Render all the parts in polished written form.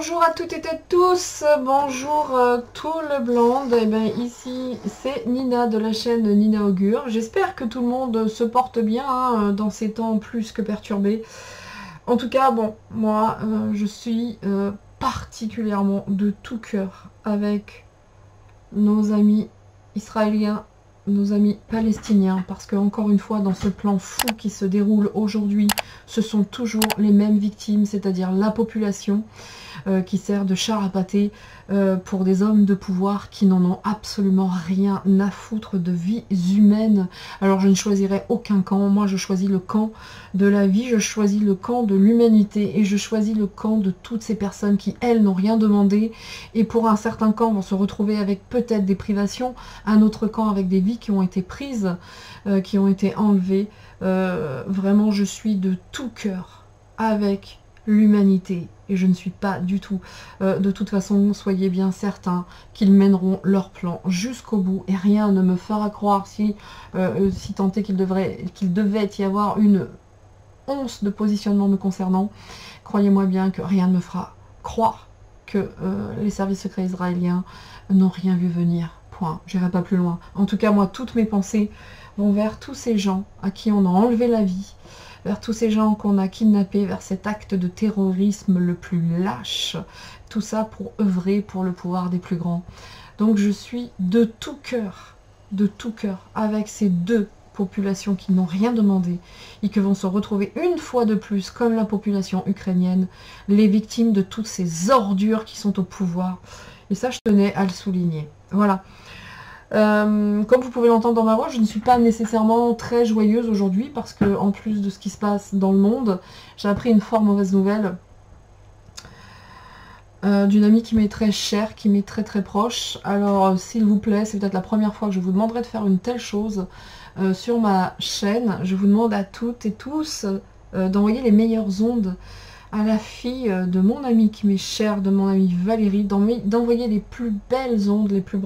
Bonjour à toutes et à tous, bonjour tout le blond. Et bien ici c'est Nina de la chaîne Nina Augure. J'espère que tout le monde se porte bien dans ces temps plus que perturbés. En tout cas, bon, moi je suis particulièrement de tout cœur avec nos amis israéliens, nos amis palestiniens, parce que encore une fois dans ce plan fou qui se déroule aujourd'hui, ce sont toujours les mêmes victimes, c'est-à-dire la population qui sert de char à pâté pour des hommes de pouvoir qui n'en ont absolument rien à foutre de vies humaines. Alors je ne choisirai aucun camp, moi je choisis le camp de la vie, je choisis le camp de l'humanité et je choisis le camp de toutes ces personnes qui, elles, n'ont rien demandé et pour un certain camp vont se retrouver avec peut-être des privations, un autre camp avec des vies qui ont été prises, qui ont été enlevées. Vraiment je suis de tout cœur avec l'humanité et je ne suis pas du tout de toute façon, soyez bien certains qu'ils mèneront leur plan jusqu'au bout et rien ne me fera croire si tant est qu'il devait y avoir une once de positionnement me concernant, croyez-moi bien que rien ne me fera croire que les services secrets israéliens n'ont rien vu venir, point, j'irai pas plus loin. En tout cas moi toutes mes pensées vont vers tous ces gens à qui on a enlevé la vie, vers tous ces gens qu'on a kidnappés, vers cet acte de terrorisme le plus lâche, tout ça pour œuvrer pour le pouvoir des plus grands. Donc je suis de tout cœur avec ces deux populations qui n'ont rien demandé et qui vont se retrouver une fois de plus, comme la population ukrainienne, les victimes de toutes ces ordures qui sont au pouvoir. Et ça, je tenais à le souligner. Voilà. Comme vous pouvez l'entendre dans ma voix, je ne suis pas nécessairement très joyeuse aujourd'hui parce que, en plus de ce qui se passe dans le monde, j'ai appris une fort mauvaise nouvelle d'une amie qui m'est très chère, qui m'est très très proche. Alors, s'il vous plaît, c'est peut-être la première fois que je vous demanderai de faire une telle chose sur ma chaîne. Je vous demande à toutes et tous d'envoyer les meilleures ondes à la fille de mon amie qui m'est chère, de mon amie Valérie, d'envoyer les plus belles ondes, les plus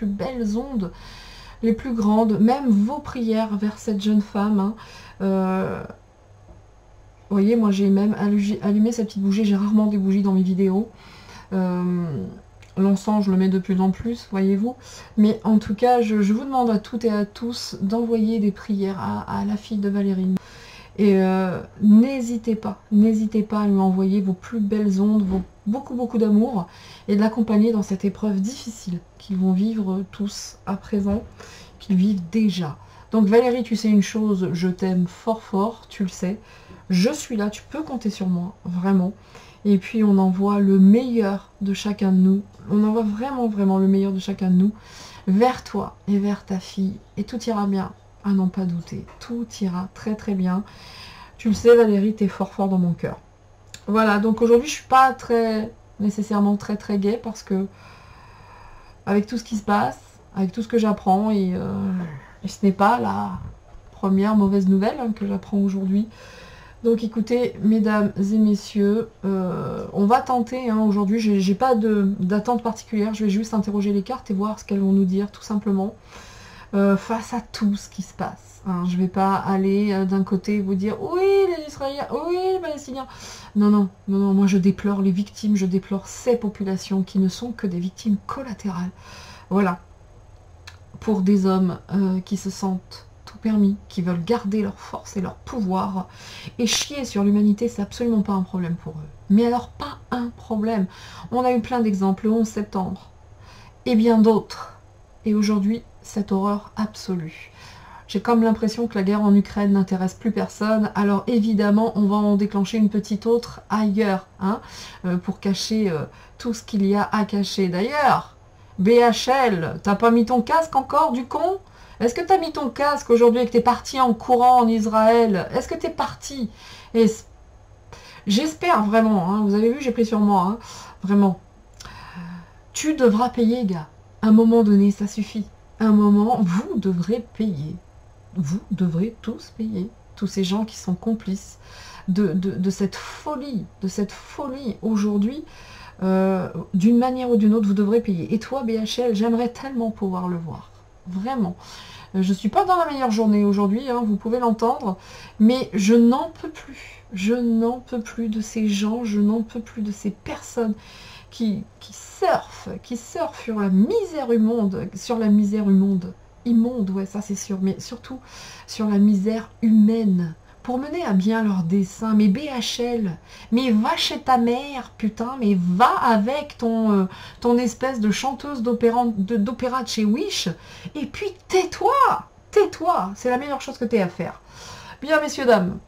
belles ondes, les plus grandes, même vos prières vers cette jeune femme. Vous voyez, moi j'ai même allumé cette petite bougie, j'ai rarement des bougies dans mes vidéos. L'encens, je le mets de plus en plus, voyez-vous. Mais en tout cas, je vous demande à toutes et à tous d'envoyer des prières à la fille de Valérie. Et n'hésitez pas à lui envoyer vos plus belles ondes, beaucoup d'amour et de l'accompagner dans cette épreuve difficile qu'ils vont vivre tous à présent, qu'ils vivent déjà. Donc Valérie, tu sais une chose, je t'aime fort, tu le sais. Je suis là, tu peux compter sur moi, vraiment. Et puis on envoie le meilleur de chacun de nous, on envoie vraiment le meilleur de chacun de nous vers toi et vers ta fille et tout ira bien. À n'en pas douter, tout ira très bien. Tu le sais Valérie, t'es fort dans mon cœur. Voilà, donc aujourd'hui je suis pas nécessairement très gaie parce que avec tout ce qui se passe, avec tout ce que j'apprends et ce n'est pas la première mauvaise nouvelle que j'apprends aujourd'hui. Donc écoutez, mesdames et messieurs, on va tenter aujourd'hui, j'ai pas d'attente particulière, je vais juste interroger les cartes et voir ce qu'elles vont nous dire tout simplement. Face à tout ce qui se passe. Je ne vais pas aller d'un côté vous dire oui les Israéliens, oui les Palestiniens. Non, moi je déplore les victimes, je déplore ces populations qui ne sont que des victimes collatérales. Voilà. Pour des hommes qui se sentent tout permis, qui veulent garder leur force et leur pouvoir. Et chier sur l'humanité, c'est absolument pas un problème pour eux. Mais alors pas un problème. On a eu plein d'exemples, le 11 septembre. Et bien d'autres. Et aujourd'hui, cette horreur absolue. J'ai comme l'impression que la guerre en Ukraine n'intéresse plus personne, alors évidemment on va en déclencher une petite autre ailleurs, pour cacher tout ce qu'il y a à cacher. D'ailleurs, BHL, t'as pas mis ton casque encore du con? Est-ce que t'as mis ton casque aujourd'hui et que t'es parti en courant en Israël? Est-ce que t'es parti? Et j'espère vraiment, vous avez vu j'ai pris sur moi, vraiment. Tu devras payer gars, à un moment donné ça suffit. À un moment, vous devrez payer. Vous devrez tous payer. Tous ces gens qui sont complices de cette folie. Aujourd'hui, d'une manière ou d'une autre, vous devrez payer. Et toi, BHL, j'aimerais tellement pouvoir le voir. Vraiment. Je ne suis pas dans la meilleure journée aujourd'hui, vous pouvez l'entendre. Mais je n'en peux plus. Je n'en peux plus de ces gens, je n'en peux plus de ces personnes qui surfent sur la misère immonde, ouais, ça c'est sûr, mais surtout sur la misère humaine, pour mener à bien leur dessein. Mais BHL, mais va chez ta mère, putain, mais va avec ton espèce de chanteuse d'opéra de chez Wish, et puis tais-toi, c'est la meilleure chose que tu aies à faire. Bien, messieurs, dames,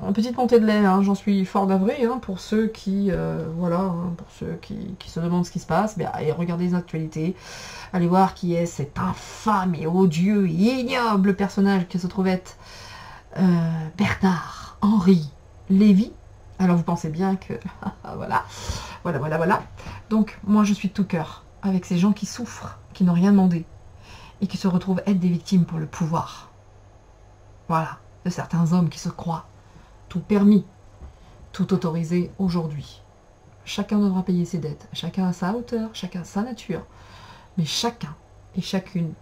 en petite montée de lait, hein, j'en suis fort navrée, hein, pour ceux qui, voilà, hein, pour ceux qui se demandent ce qui se passe, bien, allez regarder les actualités, allez voir qui est cet infâme et odieux et ignoble personnage qui se trouve être Bernard Henri Lévy. Alors vous pensez bien que, voilà. Donc moi je suis de tout cœur avec ces gens qui souffrent, qui n'ont rien demandé, et qui se retrouvent être des victimes pour le pouvoir. Voilà, de certains hommes qui se croient tout permis, tout autorisé aujourd'hui. Chacun devra payer ses dettes, chacun à sa hauteur, chacun à sa nature, mais chacun et chacune,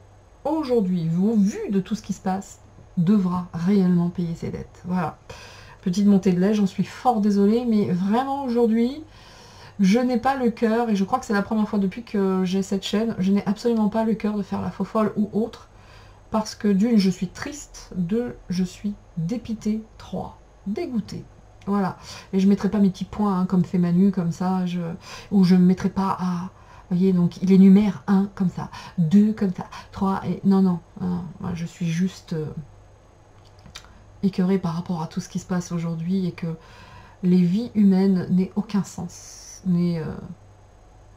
aujourd'hui, au vu de tout ce qui se passe, devra réellement payer ses dettes. Voilà. Petite montée de lait, j'en suis fort désolée, mais vraiment aujourd'hui, je n'ai pas le cœur, et je crois que c'est la première fois depuis que j'ai cette chaîne, je n'ai absolument pas le cœur de faire la faux folle ou autre, parce que d'une, je suis triste, deux, je suis dépitée, trois, dégoûtée. Voilà. Et je ne mettrai pas mes petits points, hein, comme fait Manu, comme ça, ou je ne mettrai pas à... Vous voyez, donc il énumère 1 comme ça, 2 comme ça, 3, et non, moi, je suis juste écœurée par rapport à tout ce qui se passe aujourd'hui, et que les vies humaines n'aient aucun sens, n'aient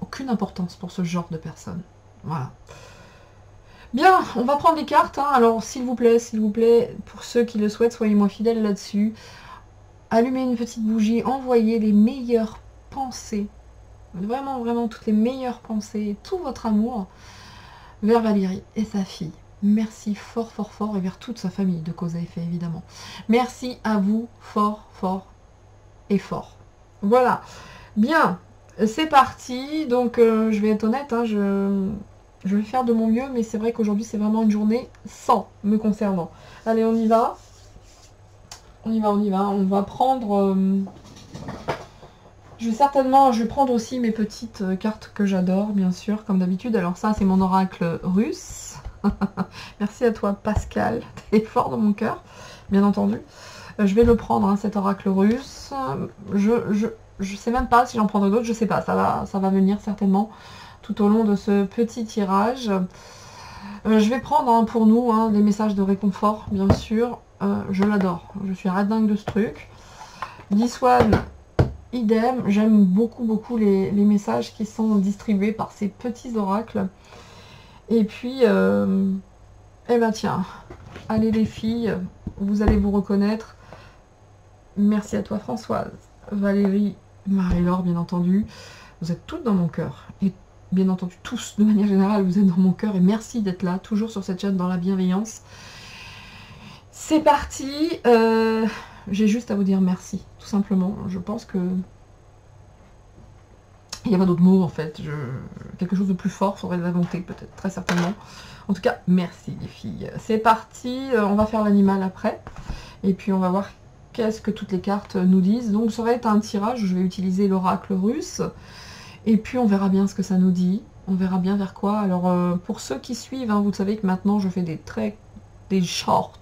aucune importance pour ce genre de personnes. Voilà. Bien, on va prendre les cartes, hein. Alors s'il vous plaît, pour ceux qui le souhaitent, soyez-moi fidèles là-dessus. Allumez une petite bougie, envoyez les meilleures pensées, vraiment toutes les meilleures pensées, tout votre amour vers Valérie et sa fille. Merci fort, et vers toute sa famille de cause à effet, évidemment. Merci à vous, fort et fort. Voilà. Bien, c'est parti. Donc, je vais être honnête, hein, je vais faire de mon mieux, mais c'est vrai qu'aujourd'hui, c'est vraiment une journée sans me concernant. Allez, on y va. On va prendre... je vais prendre aussi mes petites cartes que j'adore, bien sûr, comme d'habitude. Alors ça, c'est mon oracle russe. Merci à toi, Pascal. T'es fort dans mon cœur, bien entendu. Je vais le prendre, hein, cet oracle russe. Je sais même pas si j'en prendrai d'autres, je sais pas. Ça va venir certainement tout au long de ce petit tirage. Je vais prendre, hein, pour nous, hein, des messages de réconfort, bien sûr. Je l'adore. Je suis red dingue de ce truc. Dissuade, idem. J'aime beaucoup les messages qui sont distribués par ces petits oracles. Et puis, eh ben tiens, allez les filles, vous allez vous reconnaître. Merci à toi Françoise, Valérie, Marie-Laure, bien entendu. Vous êtes toutes dans mon cœur. Et bien entendu, tous, de manière générale, vous êtes dans mon cœur. Et merci d'être là, toujours sur cette chaîne, dans la bienveillance. C'est parti. J'ai juste à vous dire merci, tout simplement. Je pense que... il n'y a pas d'autres mots en fait, quelque chose de plus fort, faudrait l'inventer peut-être, très certainement. En tout cas, merci les filles. C'est parti, on va faire l'animal après. Et puis on va voir qu'est-ce que toutes les cartes nous disent. Donc ça va être un tirage, je vais utiliser l'oracle russe. Et puis on verra bien ce que ça nous dit. On verra bien vers quoi. Alors pour ceux qui suivent, hein, vous savez que maintenant je fais des shorts,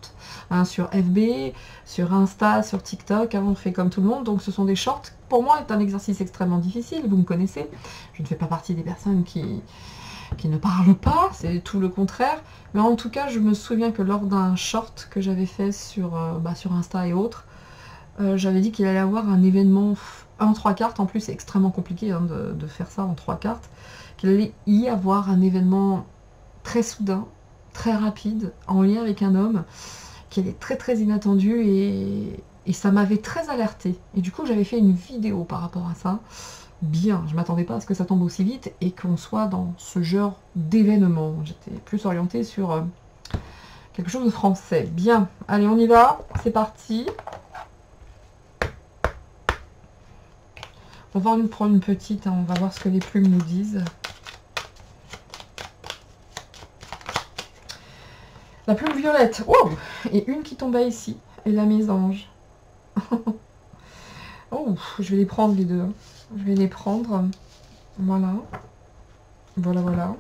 hein, sur FB, sur Insta, sur TikTok, hein, on fait comme tout le monde, donc ce sont des shorts. Pour moi, c'est un exercice extrêmement difficile, vous me connaissez, je ne fais pas partie des personnes qui ne parlent pas, c'est tout le contraire, mais en tout cas, je me souviens que lors d'un short que j'avais fait sur Insta et autres, j'avais dit qu'il allait y avoir un événement en 3 cartes, en plus c'est extrêmement compliqué, hein, de faire ça en 3 cartes, qu'il allait y avoir un événement très soudain, très rapide, en lien avec un homme, qui est très inattendu, et ça m'avait très alertée. Et du coup, j'avais fait une vidéo par rapport à ça. Bien, je m'attendais pas à ce que ça tombe aussi vite et qu'on soit dans ce genre d'événement. J'étais plus orientée sur quelque chose de français. Bien, allez, on y va. C'est parti. On va en prendre une petite, hein, on va voir ce que les plumes nous disent. La plume violette, wow, et une qui tombait ici, et la mésange. Oh, je vais les prendre les deux. Je vais les prendre. Voilà. Voilà, voilà.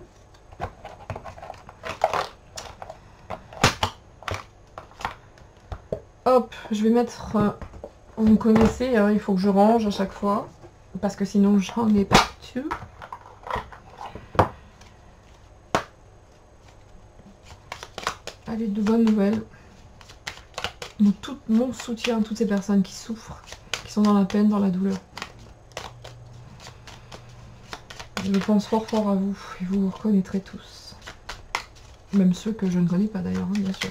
Hop, je vais mettre... vous me connaissez, hein, il faut que je range à chaque fois. Parce que sinon, j'en ai partout. Allez, de bonnes nouvelles. Tout mon soutien à toutes ces personnes qui souffrent, qui sont dans la peine, dans la douleur. Je pense fort fort à vous, et vous vous reconnaîtrez tous. Même ceux que je ne connais pas d'ailleurs, hein, bien sûr.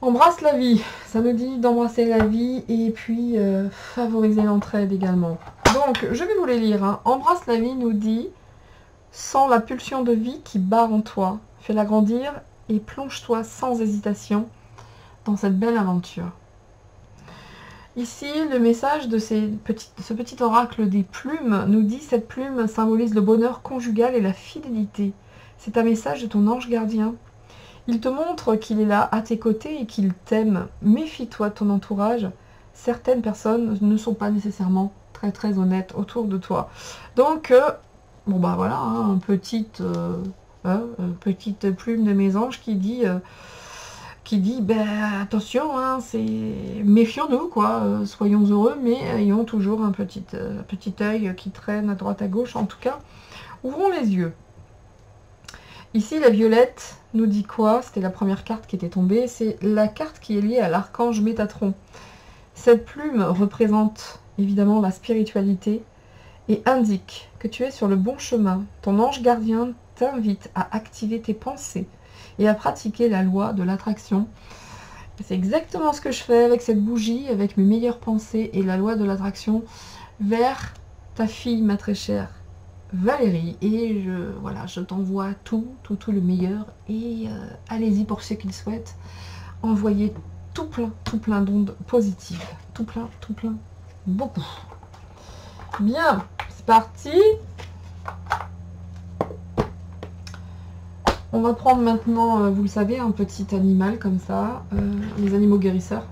Embrasse la vie, ça nous dit d'embrasser la vie et puis favoriser l'entraide également. Donc, je vais vous les lire. Hein. Embrasse la vie nous dit, sens la pulsion de vie qui bat en toi, fais-la grandir et plonge-toi sans hésitation dans cette belle aventure. Ici, le message de ce petit oracle des plumes nous dit, cette plume symbolise le bonheur conjugal et la fidélité. C'est un message de ton ange gardien. Il te montre qu'il est là à tes côtés et qu'il t'aime. Méfie-toi de ton entourage. Certaines personnes ne sont pas nécessairement très honnêtes autour de toi. Donc, bon bah voilà, hein, petite plume de mes anges qui dit ben attention, hein, méfions-nous quoi, soyons heureux, mais ayons toujours un petit œil qui traîne à droite à gauche. En tout cas, ouvrons les yeux. Ici, la violette nous dit quoi? C'était la première carte qui était tombée. C'est la carte qui est liée à l'archange Métatron. Cette plume représente évidemment la spiritualité et indique que tu es sur le bon chemin. Ton ange gardien t'invite à activer tes pensées et à pratiquer la loi de l'attraction. C'est exactement ce que je fais avec cette bougie, avec mes meilleures pensées et la loi de l'attraction vers ta fille, ma très chère Valérie, et je t'envoie tout le meilleur, et allez-y pour ceux qui le souhaitent, envoyez tout plein d'ondes positives, tout plein, beaucoup. Bien, c'est parti. On va prendre maintenant, vous le savez, un petit animal comme ça, les animaux guérisseurs.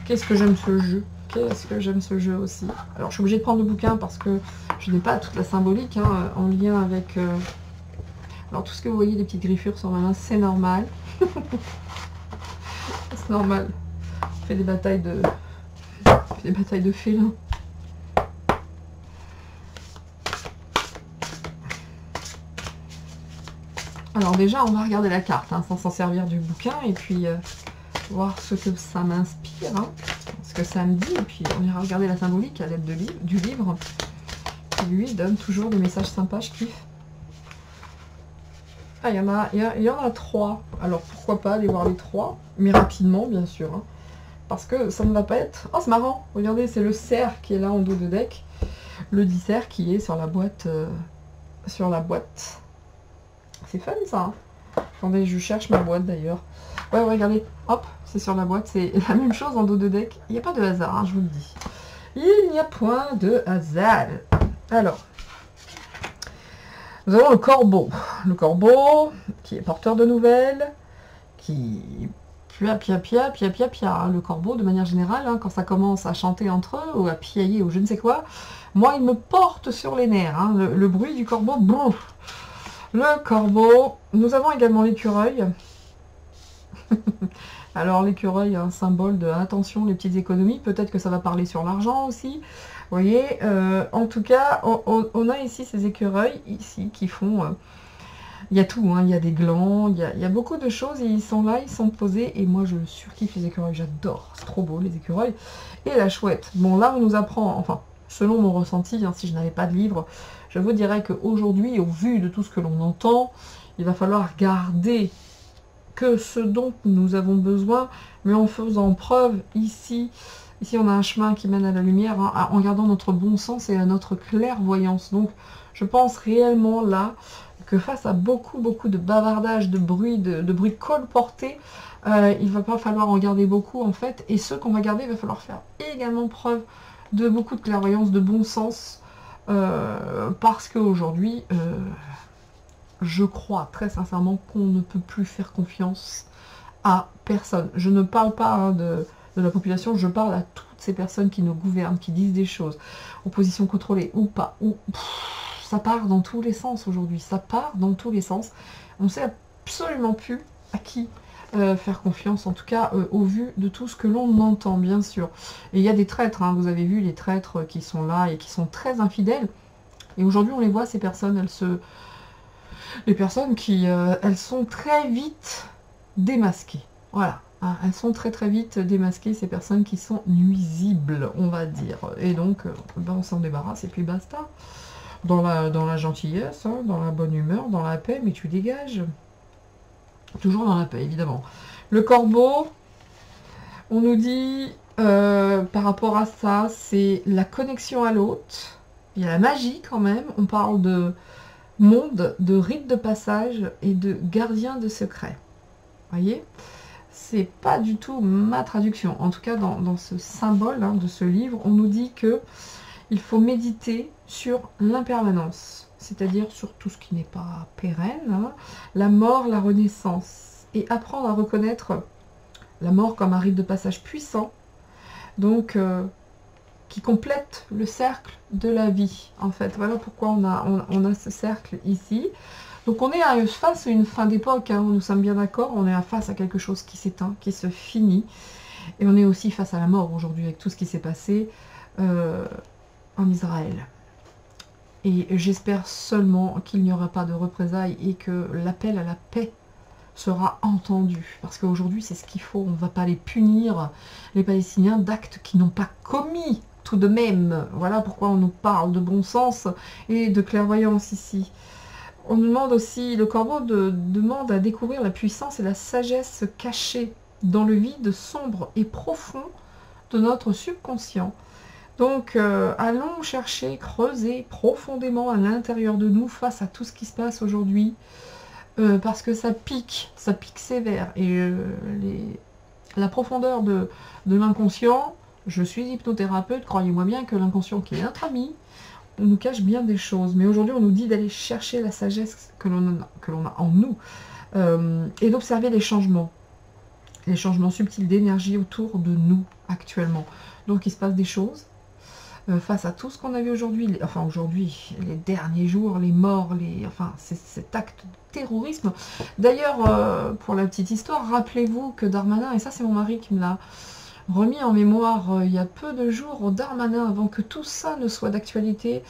Qu'est-ce que j'aime ce jeu! Qu'est-ce que j'aime ce jeu aussi. Alors, je suis obligée de prendre le bouquin parce que je n'ai pas toute la symbolique hein, en lien avec... Alors, tout ce que vous voyez, des petites griffures sur ma main, c'est normal. C'est normal. On fait des batailles de... félins. Alors, déjà, on va regarder la carte, hein, sans s'en servir du bouquin, et puis voir ce que ça m'inspire. Hein. Ce que ça me dit, et puis on ira regarder la symbolique à l'aide du livre, qui lui donne toujours des messages sympas, je kiffe. Ah, il y en a 3, alors pourquoi pas aller voir les 3, mais rapidement bien sûr, hein, parce que ça ne va pas être... Oh c'est marrant, regardez, c'est le cerf qui est là en dos de deck, le dissert qui est sur la boîte, c'est fun ça, hein. Attendez, je cherche ma boîte d'ailleurs. Ouais, regardez, hop, c'est sur la boîte, c'est la même chose en dos de deck. Il n'y a pas de hasard, hein, je vous le dis. Il n'y a point de hasard. Alors, nous avons le corbeau. Le corbeau, qui est porteur de nouvelles, qui... Pia. Le corbeau, de manière générale, hein, quand ça commence à chanter entre eux, ou à piailler, ou je ne sais quoi, moi, il me porte sur les nerfs. Hein, le bruit du corbeau, bon. Le corbeau. Nous avons également l'écureuil. Alors l'écureuil, un symbole de attention, les petites économies. Peut-être que ça va parler sur l'argent aussi. Vous voyez, en tout cas, on a ici ces écureuils ici qui font... il y a tout, hein, il y a des glands, il y a beaucoup de choses. Et ils sont là, ils sont posés. Et moi, je surkiffe les écureuils. J'adore. C'est trop beau, les écureuils. Et la chouette. Bon, là, on nous apprend... Enfin, selon mon ressenti, hein, si je n'avais pas de livre, je vous dirais qu'aujourd'hui, au vu de tout ce que l'on entend, il va falloir garder que ce dont nous avons besoin, mais en faisant preuve ici. Ici, on a un chemin qui mène à la lumière, hein, en gardant notre bon sens et à notre clairvoyance. Donc, je pense réellement là que face à beaucoup de bavardage, de bruit colporté, il va pas falloir en garder beaucoup en fait. Et ceux qu'on va garder, il va falloir faire également preuve de beaucoup de clairvoyance, de bon sens, parce qu'aujourd'hui, je crois très sincèrement qu'on ne peut plus faire confiance à personne. Je ne parle pas hein, de la population, je parle à toutes ces personnes qui nous gouvernent, qui disent des choses, opposition contrôlée ou pas, ou ça part dans tous les sens aujourd'hui, ça part dans tous les sens. On ne sait absolument plus à qui faire confiance, en tout cas au vu de tout ce que l'on entend, bien sûr. Et il y a des traîtres, hein, vous avez vu les traîtres qui sont là et qui sont très infidèles. Et aujourd'hui, on les voit, ces personnes, les personnes qui, elles sont très vite démasquées. Voilà, hein, elles sont très très vite démasquées, ces personnes qui sont nuisibles, on va dire. Et donc, ben, on s'en débarrasse et puis basta. Dans la gentillesse, hein, dans la bonne humeur, dans la paix, mais tu dégages. Toujours dans la paix, évidemment. Le corbeau, on nous dit, par rapport à ça, c'est la connexion à l'autre. Il y a la magie quand même. On parle de monde, de rite de passage et de gardien de secret. Voyez, c'est pas du tout ma traduction. En tout cas, dans ce symbole hein, de ce livre, on nous dit que il faut méditer sur l'impermanence, c'est-à-dire sur tout ce qui n'est pas pérenne, hein, la mort, la renaissance, et apprendre à reconnaître la mort comme un rite de passage puissant, donc qui complète le cercle de la vie, en fait. Voilà pourquoi on a ce cercle ici. Donc on est face à une fin d'époque, hein, nous sommes bien d'accord, on est face à quelque chose qui s'éteint, qui se finit, et on est aussi face à la mort aujourd'hui, avec tout ce qui s'est passé en Israël. Et j'espère seulement qu'il n'y aura pas de représailles et que l'appel à la paix sera entendu. Parce qu'aujourd'hui, c'est ce qu'il faut. On ne va pas les punir, les Palestiniens, d'actes qu'ils n'ont pas commis tout de même. Voilà pourquoi on nous parle de bon sens et de clairvoyance ici. On nous demande aussi, le corbeau demande à découvrir la puissance et la sagesse cachée dans le vide sombre et profond de notre subconscient. Donc, allons chercher, creuser profondément à l'intérieur de nous face à tout ce qui se passe aujourd'hui. Parce que ça pique sévère. Et la profondeur de l'inconscient, je suis hypnothérapeute, croyez-moi bien que l'inconscient qui est notre ami, on nous cache bien des choses. Mais aujourd'hui, on nous dit d'aller chercher la sagesse que l'on a en nous et d'observer les changements subtils d'énergie autour de nous actuellement. Donc, il se passe des choses. Face à tout ce qu'on a vu aujourd'hui, enfin aujourd'hui, les derniers jours, les morts, enfin cet acte de terrorisme. D'ailleurs, pour la petite histoire, rappelez-vous que Darmanin, et ça c'est mon mari qui me l'a remis en mémoire il y a peu de jours, Darmanin, avant que tout ça ne soit d'actualité,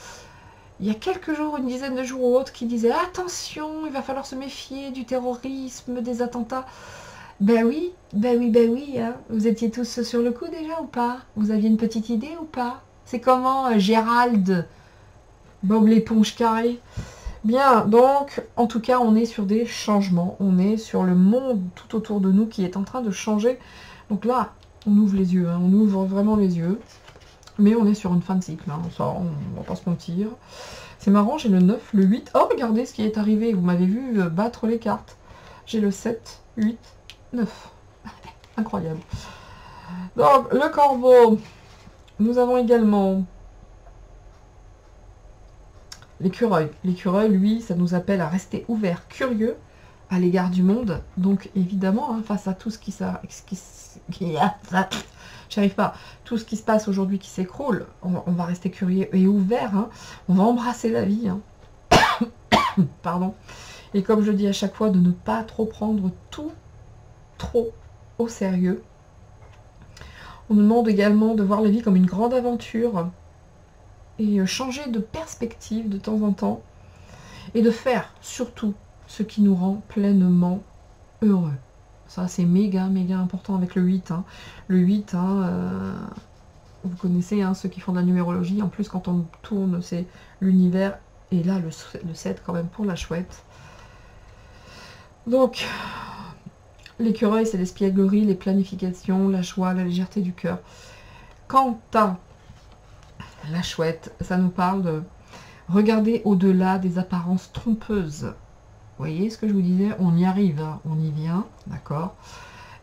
il y a quelques jours, une dizaine de jours ou autres, qui disait « Attention, il va falloir se méfier du terrorisme, des attentats ». Ben oui, hein. Vous étiez tous sur le coup déjà ou pas? Vous aviez une petite idée ou pas? C'est comment Gérald Bob l'éponge carrée? Bien, donc, en tout cas, on est sur des changements. On est sur le monde tout autour de nous qui est en train de changer. Donc là, on ouvre les yeux, hein, on ouvre vraiment les yeux. Mais on est sur une fin de cycle, hein, ça, on va pas se mentir. C'est marrant, j'ai le 9, le 8. Oh, regardez ce qui est arrivé. Vous m'avez vu battre les cartes. J'ai le 7, 8, 9. Incroyable. Donc, le corbeau... Nous avons également l'écureuil. L'écureuil, lui, ça nous appelle à rester ouvert, curieux à l'égard du monde. Donc, évidemment, hein, face à tout ce j'arrive pas. Tout ce qui se passe aujourd'hui qui s'écroule, on va rester curieux et ouvert. Hein. On va embrasser la vie. Hein. Pardon. Et comme je le dis à chaque fois, de ne pas trop prendre tout trop au sérieux. On nous demande également de voir la vie comme une grande aventure et changer de perspective de temps en temps et de faire surtout ce qui nous rend pleinement heureux. Ça, c'est méga important avec le 8. Hein. Le 8, hein, vous connaissez hein, ceux qui font de la numérologie. En plus, quand on tourne, c'est l'univers. Et là, le 7 quand même pour la chouette. Donc... L'écureuil, c'est l'espièglerie, les planifications, la joie, la légèreté du cœur. Quant à la chouette, ça nous parle de regarder au-delà des apparences trompeuses. Vous voyez ce que je vous disais? On y arrive, hein, on y vient, d'accord?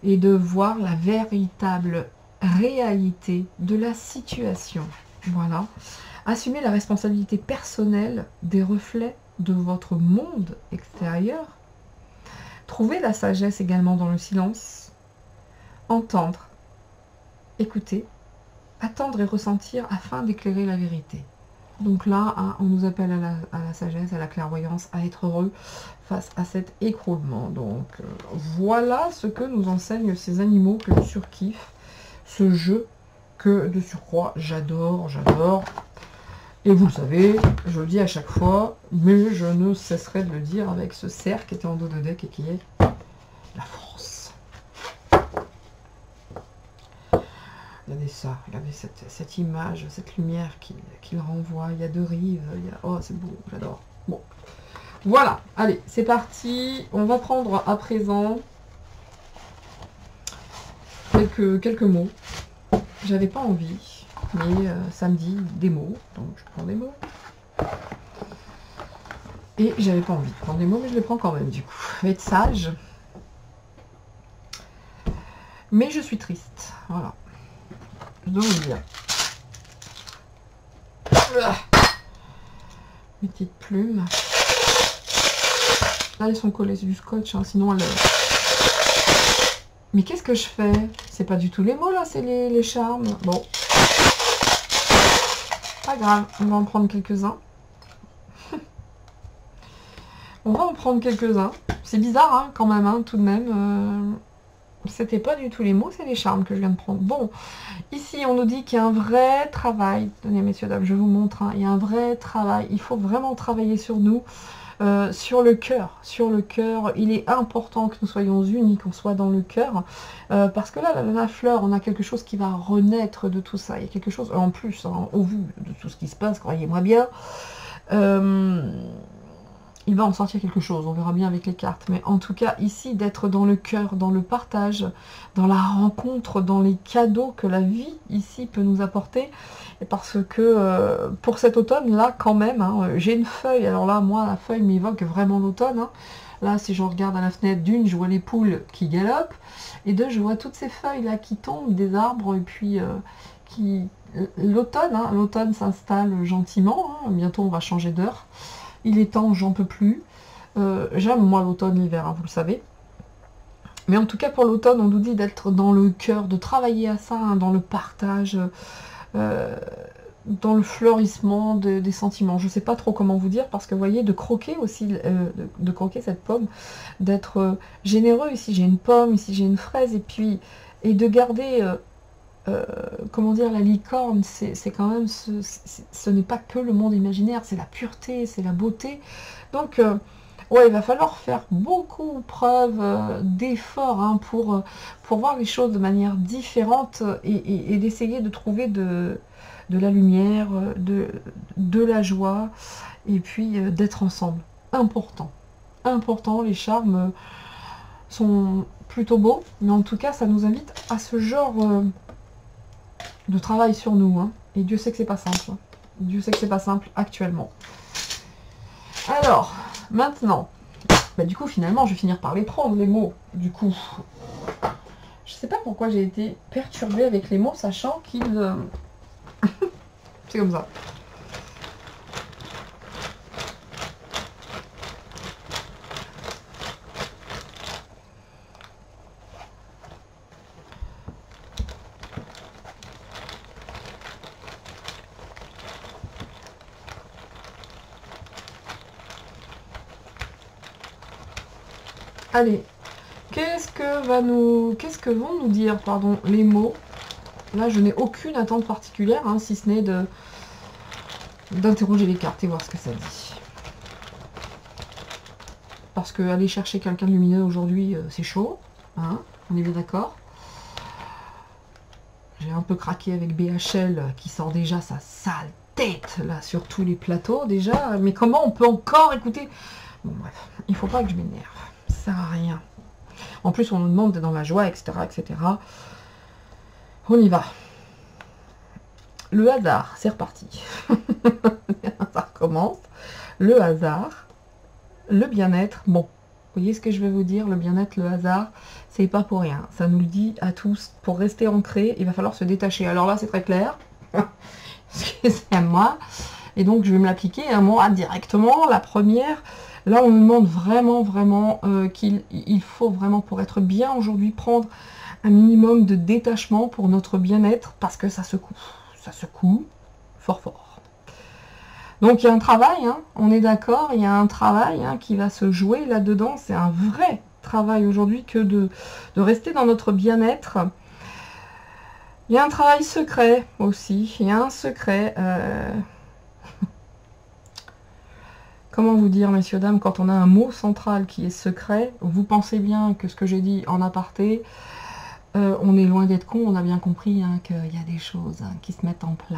Et de voir la véritable réalité de la situation. Voilà. Assumer la responsabilité personnelle des reflets de votre monde extérieur. Trouver la sagesse également dans le silence. Entendre, écouter, attendre et ressentir afin d'éclairer la vérité. Donc là, hein, on nous appelle à la sagesse, à la clairvoyance, à être heureux face à cet écroulement. Donc voilà ce que nous enseignent ces animaux que je surkiffe. Ce jeu que de surcroît j'adore, j'adore. Et vous le savez, je le dis à chaque fois, mais je ne cesserai de le dire avec ce cerf qui était en dos de deck et qui est la France. Regardez ça, regardez cette image, cette lumière qu'il renvoie. Il y a deux rives, il y a... Oh, c'est beau, j'adore. Bon, voilà, allez, c'est parti. On va prendre à présent quelques mots. J'avais pas envie, mais ça me dit des mots, donc je prends des mots. Et j'avais pas envie de prendre des mots, mais je les prends quand même, du coup. Je vais être sage. Mais je suis triste, voilà. Je dois vous dire. Mes petites plumes. Là, elles sont collées, c'est du scotch, hein, sinon elles... Mais qu'est-ce que je fais? C'est pas du tout les mots, là, c'est les charmes. Bon. Pas grave, on va en prendre quelques-uns. On va en prendre quelques-uns. C'est bizarre, hein, quand même, hein, tout de même. C'était pas du tout les mots, c'est les charmes que je viens de prendre. Bon, ici, on nous dit qu'il y a un vrai travail. Tenez, messieurs, dames, je vous montre. Hein, il y a un vrai travail. Il faut vraiment travailler sur nous. Sur le cœur, il est important que nous soyons unis, qu'on soit dans le cœur, parce que là, la fleur, on a quelque chose qui va renaître de tout ça. Il y a quelque chose, en plus, hein, au vu de tout ce qui se passe, croyez-moi bien, il va en sortir quelque chose, on verra bien avec les cartes. Mais en tout cas, ici, d'être dans le cœur, dans le partage, dans la rencontre, dans les cadeaux que la vie, ici, peut nous apporter. Et parce que, pour cet automne-là, quand même, hein, j'ai une feuille. Alors là, moi, la feuille m'évoque vraiment l'automne. Hein. Là, si je regarde à la fenêtre, d'une, je vois les poules qui galopent. Et deux, je vois toutes ces feuilles-là qui tombent des arbres. Et puis, l'automne, hein, l'automne s'installe gentiment. Hein. Bientôt, on va changer d'heure. Il est temps, j'en peux plus. J'aime, moi, l'automne, l'hiver, hein, vous le savez. Mais en tout cas, pour l'automne, on nous dit d'être dans le cœur, de travailler à ça, hein, dans le partage, dans le fleurissement des sentiments. Je ne sais pas trop comment vous dire, parce que, vous voyez, de croquer aussi, de croquer cette pomme, d'être généreux. Ici, j'ai une pomme, ici, j'ai une fraise, et de garder... comment dire, la licorne, c'est quand même, ce n'est pas que le monde imaginaire, c'est la pureté, c'est la beauté. Donc, ouais, il va falloir faire beaucoup preuve d'efforts, hein, pour voir les choses de manière différente et d'essayer de trouver de la lumière, de la joie, et puis d'être ensemble. Important. Important, les charmes sont plutôt beaux, mais en tout cas, ça nous invite à ce genre... de travail sur nous, hein. Et Dieu sait que c'est pas simple, hein. Dieu sait que c'est pas simple actuellement. Alors, maintenant, bah, du coup, finalement, je vais finir par les prendre, les mots, du coup. Je sais pas pourquoi j'ai été perturbée avec les mots, sachant qu'ils... c'est comme ça. Allez, qu'est-ce que vont nous dire, pardon, les mots? Là, je n'ai aucune attente particulière, hein, si ce n'est d'interroger les cartes et voir ce que ça dit. Parce que aller chercher quelqu'un de lumineux aujourd'hui, c'est chaud, hein, on est bien d'accord. J'ai un peu craqué avec BHL qui sort déjà sa sale tête là sur tous les plateaux déjà. Mais comment on peut encore écouter? Bon bref, il faut pas que je m'énerve. Ça sert à rien. En plus, on nous demande d'être dans la joie, etc., etc. On y va. Le hasard, c'est reparti. Ça recommence. Le hasard, le bien-être. Bon, vous voyez ce que je vais vous dire, le bien-être, le hasard, c'est pas pour rien. Ça nous le dit à tous. Pour rester ancré, il va falloir se détacher. Alors là, c'est très clair. Excusez-moi. Et donc, je vais me l'appliquer à moi directement, la première. Là, on me demande vraiment qu'il faut vraiment, pour être bien aujourd'hui, prendre un minimum de détachement pour notre bien-être, parce que ça secoue fort. Donc, il y a un travail, hein, on est d'accord, il y a un travail hein, qui va se jouer là-dedans. C'est un vrai travail aujourd'hui que de rester dans notre bien-être. Il y a un travail secret aussi, il y a un secret... Comment vous dire, messieurs, dames, quand on a un mot central qui est secret, vous pensez bien que ce que j'ai dit en aparté, on est loin d'être con, on a bien compris hein, qu'il y a des choses hein, qui se mettent en place,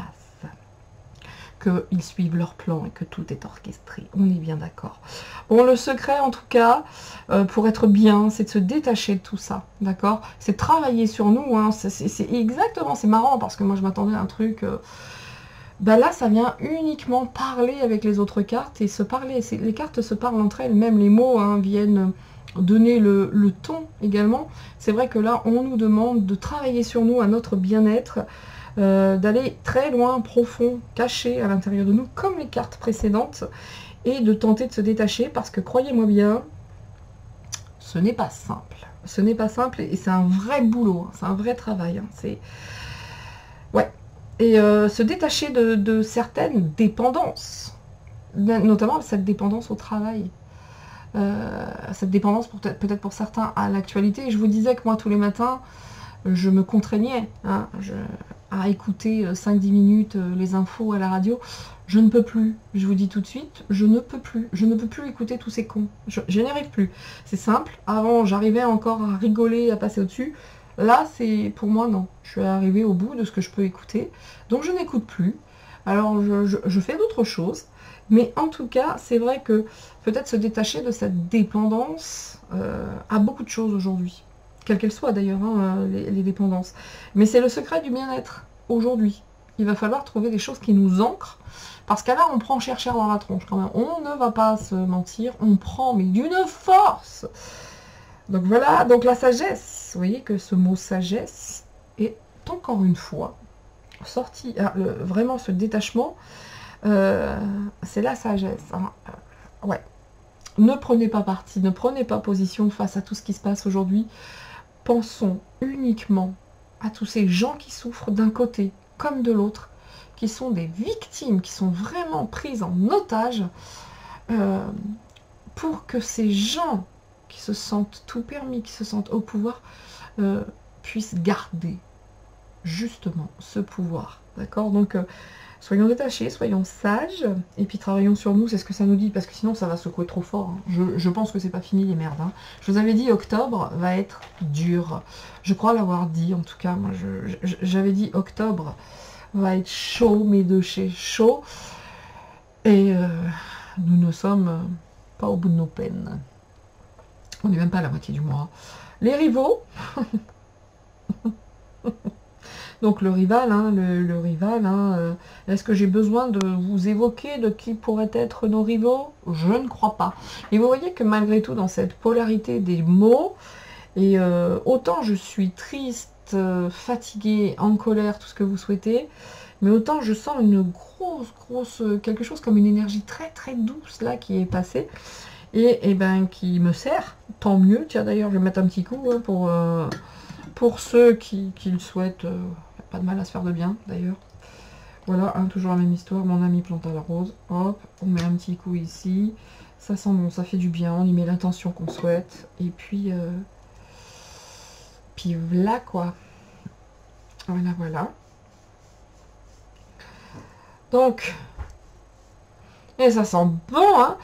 qu'ils suivent leur plan et que tout est orchestré, on est bien d'accord. Bon, le secret, en tout cas, pour être bien, c'est de se détacher de tout ça, d'accord? C'est de travailler sur nous, hein, c'est exactement, c'est marrant, parce que moi, je m'attendais à un truc... Ben là, ça vient uniquement parler avec les autres cartes et se parler. Les cartes se parlent entre elles, même les mots hein, viennent donner le ton également. C'est vrai que là, on nous demande de travailler sur nous, à notre bien-être, d'aller très loin, profond, caché à l'intérieur de nous, comme les cartes précédentes, et de tenter de se détacher, parce que croyez-moi bien, ce n'est pas simple. Ce n'est pas simple et c'est un vrai boulot, hein, c'est un vrai travail. Hein, c'est... Ouais. Et se détacher de certaines dépendances, notamment cette dépendance au travail, cette dépendance peut-être pour certains à l'actualité. Je vous disais que moi tous les matins, je me contraignais hein, à écouter 5-10 minutes les infos à la radio. Je ne peux plus, je vous dis tout de suite, je ne peux plus écouter tous ces cons, je n'y arrive plus. C'est simple, avant j'arrivais encore à rigoler, à passer au-dessus. Là, c'est pour moi, non. Je suis arrivée au bout de ce que je peux écouter. Donc, je n'écoute plus. Alors, je fais d'autres choses. Mais en tout cas, c'est vrai que peut-être se détacher de cette dépendance à beaucoup de choses aujourd'hui. Quelles qu'elles soient d'ailleurs, hein, les dépendances. Mais c'est le secret du bien-être aujourd'hui. Il va falloir trouver des choses qui nous ancrent. Parce qu'à là, on prend cher dans la tronche quand même. On ne va pas se mentir. On prend, mais d'une force. Donc voilà, donc la sagesse, vous voyez que ce mot sagesse est encore une fois sorti, vraiment ce détachement, c'est la sagesse. Hein. Ouais, ne prenez pas parti, ne prenez pas position face à tout ce qui se passe aujourd'hui. Pensons uniquement à tous ces gens qui souffrent d'un côté comme de l'autre, qui sont des victimes, qui sont vraiment prises en otage, pour que ces gens qui se sentent tout permis, qui se sentent au pouvoir, puissent garder justement ce pouvoir. D'accord? Donc, soyons détachés, soyons sages, et puis travaillons sur nous, c'est ce que ça nous dit, parce que sinon ça va secouer trop fort. Hein. Je pense que c'est pas fini les merdes. Hein. Je vous avais dit, octobre va être dur. Je crois l'avoir dit, en tout cas, moi j'avais dit octobre va être chaud, mais de chez chaud. Et nous ne sommes pas au bout de nos peines. On n'est même pas à la moitié du mois. Les rivaux. Donc le rival, hein, le rival, hein, est-ce que j'ai besoin de vous évoquer de qui pourraient être nos rivaux? Je ne crois pas. Et vous voyez que malgré tout, dans cette polarité des mots, et autant je suis triste, fatiguée, en colère, tout ce que vous souhaitez, mais autant je sens une grosse, quelque chose comme une énergie très douce là qui est passée. Et ben qui me sert, tant mieux. Tiens d'ailleurs je vais mettre un petit coup hein, pour ceux qui le souhaitent, pas de mal à se faire de bien d'ailleurs. Voilà, hein, toujours la même histoire, mon ami plante à la rose, hop, on met un petit coup ici, ça sent bon, ça fait du bien, on y met l'intention qu'on souhaite, et puis voilà quoi. Voilà. Donc, et ça sent bon hein.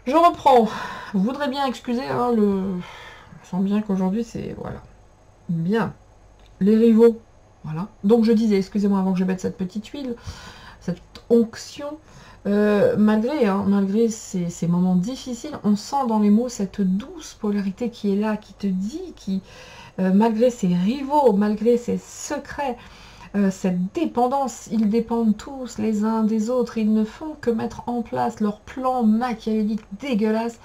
Je reprends. Vous voudrez bien excuser, hein, je sens bien qu'aujourd'hui, c'est... Voilà. Bien. Les rivaux. Voilà. Donc, je disais, excusez-moi, avant que je mette cette petite huile, cette onction, malgré ces moments difficiles, on sent dans les mots cette douce polarité qui est là, qui te dit, malgré ces rivaux, malgré ces secrets, cette dépendance, ils dépendent tous les uns des autres, ils ne font que mettre en place leur plan machiavélique dégueulasse,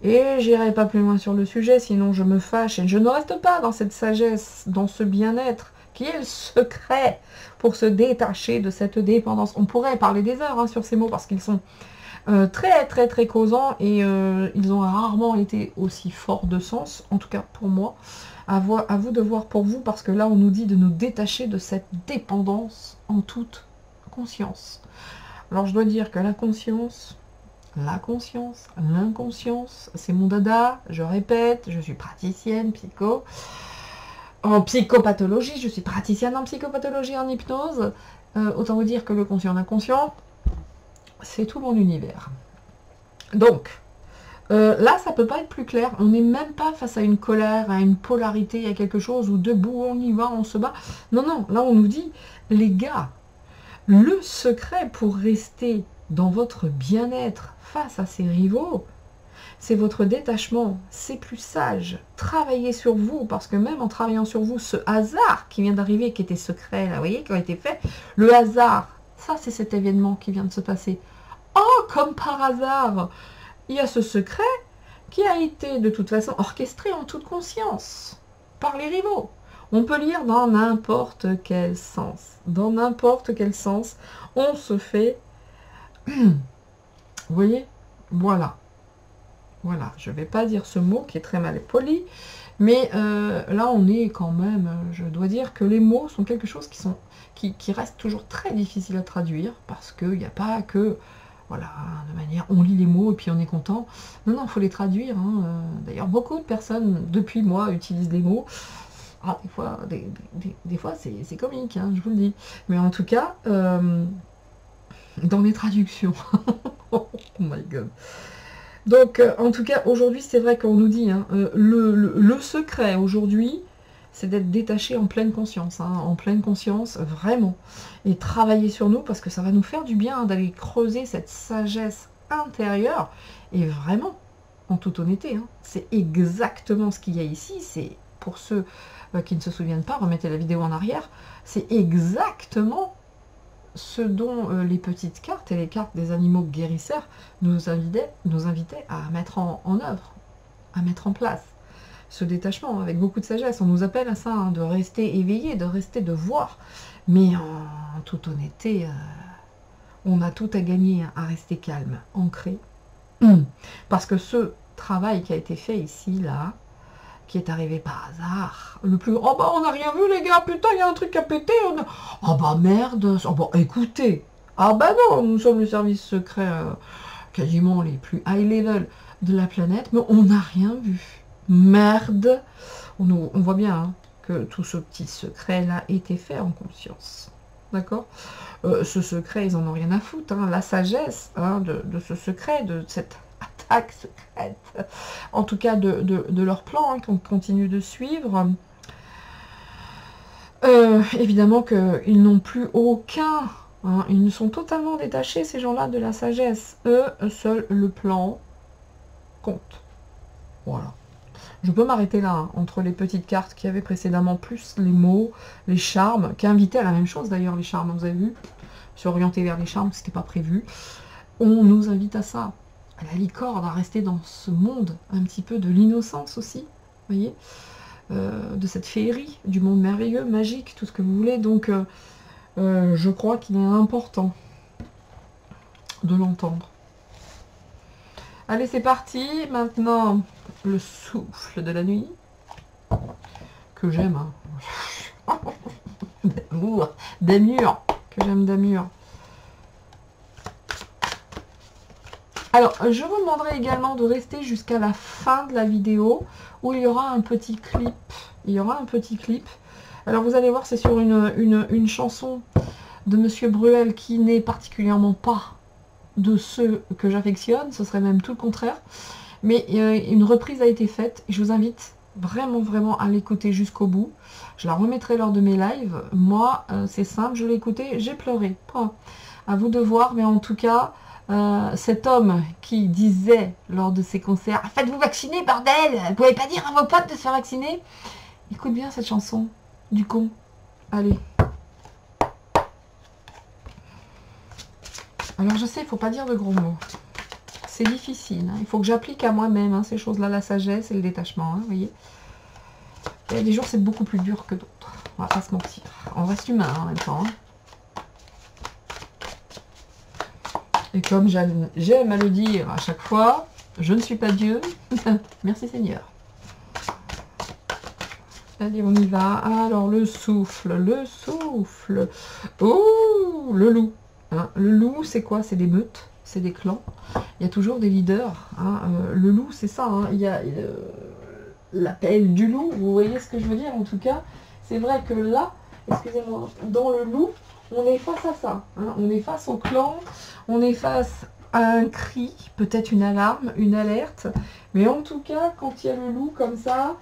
et j'irai pas plus loin sur le sujet, sinon je me fâche, et je ne reste pas dans cette sagesse, dans ce bien-être, Qui est le secret pour se détacher de cette dépendance? On pourrait parler des heures hein, sur ces mots parce qu'ils sont très très très causants et ils ont rarement été aussi forts de sens, en tout cas pour moi. À vous de voir pour vous, parce que là on nous dit de nous détacher de cette dépendance en toute conscience. Alors je dois dire que la conscience, l'inconscience, c'est mon dada, je répète, je suis praticienne en psychopathologie, je suis praticienne en psychopathologie, en hypnose, autant vous dire que le conscient, l'inconscient, c'est tout mon univers. Donc, là, ça peut pas être plus clair. On n'est même pas face à une colère, à une polarité, à quelque chose où debout, on y va, on se bat. Non, non, là, on nous dit, les gars, le secret pour rester dans votre bien-être face à ces rivaux, c'est votre détachement, c'est plus sage. Travaillez sur vous, parce que même en travaillant sur vous, ce hasard qui vient d'arriver, qui était secret, là, vous voyez, qui a été fait, le hasard, ça, c'est cet événement qui vient de se passer. Oh, comme par hasard, il y a ce secret qui a été de toute façon orchestré en toute conscience par les rivaux. On peut lire dans n'importe quel sens. Dans n'importe quel sens, on se fait... Vous voyez? Voilà. Voilà, je ne vais pas dire ce mot qui est très mal poli, mais là on est quand même, je dois dire que les mots sont quelque chose qui reste toujours très difficile à traduire, parce qu'il n'y a pas que, voilà, de manière, on lit les mots et puis on est content. Non, non, il faut les traduire. Hein. D'ailleurs, beaucoup de personnes, depuis moi, utilisent les mots. Ah, des fois c'est comique, hein, je vous le dis. Mais en tout cas, dans les traductions. Oh my god. Donc, en tout cas, aujourd'hui, c'est vrai qu'on nous dit, hein, le secret aujourd'hui, c'est d'être détaché en pleine conscience, hein, en pleine conscience, vraiment. Et travailler sur nous, parce que ça va nous faire du bien hein, d'aller creuser cette sagesse intérieure. Et vraiment, en toute honnêteté, hein, c'est exactement ce qu'il y a ici. C'est, pour ceux qui ne se souviennent pas, remettez la vidéo en arrière, c'est exactement ce dont les petites cartes et les cartes des animaux guérisseurs nous invitaient à mettre en œuvre, à mettre en place. Ce détachement, avec beaucoup de sagesse, on nous appelle à ça, hein, de rester éveillé, de voir. Mais en toute honnêteté, on a tout à gagner à rester calme, ancré. Parce que ce travail qui a été fait ici, là, qui est arrivé par hasard, le plus... Oh bah on n'a rien vu les gars, putain, il y a un truc à péter. Oh bah merde, oh bah écoutez. Ah bah non, nous sommes les services secrets quasiment les plus high level de la planète, mais on n'a rien vu. Merde. On voit bien hein, que tout ce petit secret là était fait en conscience. D'accord, ce secret, ils en ont rien à foutre. Hein. La sagesse hein, de ce secret, de cette attaque secrète, en tout cas de leur plan hein, qu'on continue de suivre. Évidemment qu'ils n'ont plus aucun... Hein, ils sont totalement détachés, ces gens-là, de la sagesse. Eux, seul le plan compte. Voilà. Je peux m'arrêter là, hein, entre les petites cartes qui avaient précédemment, plus les mots, les charmes, qui invitaient à la même chose d'ailleurs, les charmes, vous avez vu, s'orienter vers les charmes, c'était pas prévu. On nous invite à ça, à la licorne, à rester dans ce monde, un petit peu de l'innocence aussi, vous voyez, de cette féerie, du monde merveilleux, magique, tout ce que vous voulez. Donc, je crois qu'il est important de l'entendre. Allez, c'est parti. Maintenant, le souffle de la nuit. Que j'aime. Hein. D'amour. D'Amur. Que j'aime d'Amur. Alors, je vous demanderai également de rester jusqu'à la fin de la vidéo où il y aura un petit clip. Il y aura un petit clip. Alors, vous allez voir, c'est sur une chanson de Monsieur Bruel qui n'est particulièrement pas de ceux que j'affectionne, ce serait même tout le contraire, mais une reprise a été faite et je vous invite vraiment à l'écouter jusqu'au bout. Je la remettrai lors de mes lives. Moi c'est simple, je l'ai écoutée, j'ai pleuré, point. À vous de voir, mais en tout cas cet homme qui disait lors de ses concerts « Faites-vous vacciner, bordel! Vous pouvez pas dire à vos potes de se faire vacciner ?» Écoute bien cette chanson du con. Allez. Alors je sais, il ne faut pas dire de gros mots. C'est difficile. Hein. Il faut que j'applique à moi-même hein, ces choses-là, la sagesse et le détachement. Hein, vous voyez. Et des jours, c'est beaucoup plus dur que d'autres. On va pas se mentir. On reste humain en même temps. Hein. Et comme j'aime à le dire à chaque fois, je ne suis pas Dieu. Merci Seigneur. Allez, on y va. Alors, le souffle, le souffle. Oh, le loup. Hein, le loup, c'est quoi? C'est des meutes, c'est des clans. Il y a toujours des leaders. Hein. Le loup, c'est ça. Hein. Il y a l'appel du loup. Vous voyez ce que je veux dire? En tout cas, c'est vrai que là, excusez-moi, dans le loup, on est face à ça. Hein. On est face au clan. On est face à un cri, peut-être une alarme, une alerte. Mais en tout cas, quand il y a le loup comme ça...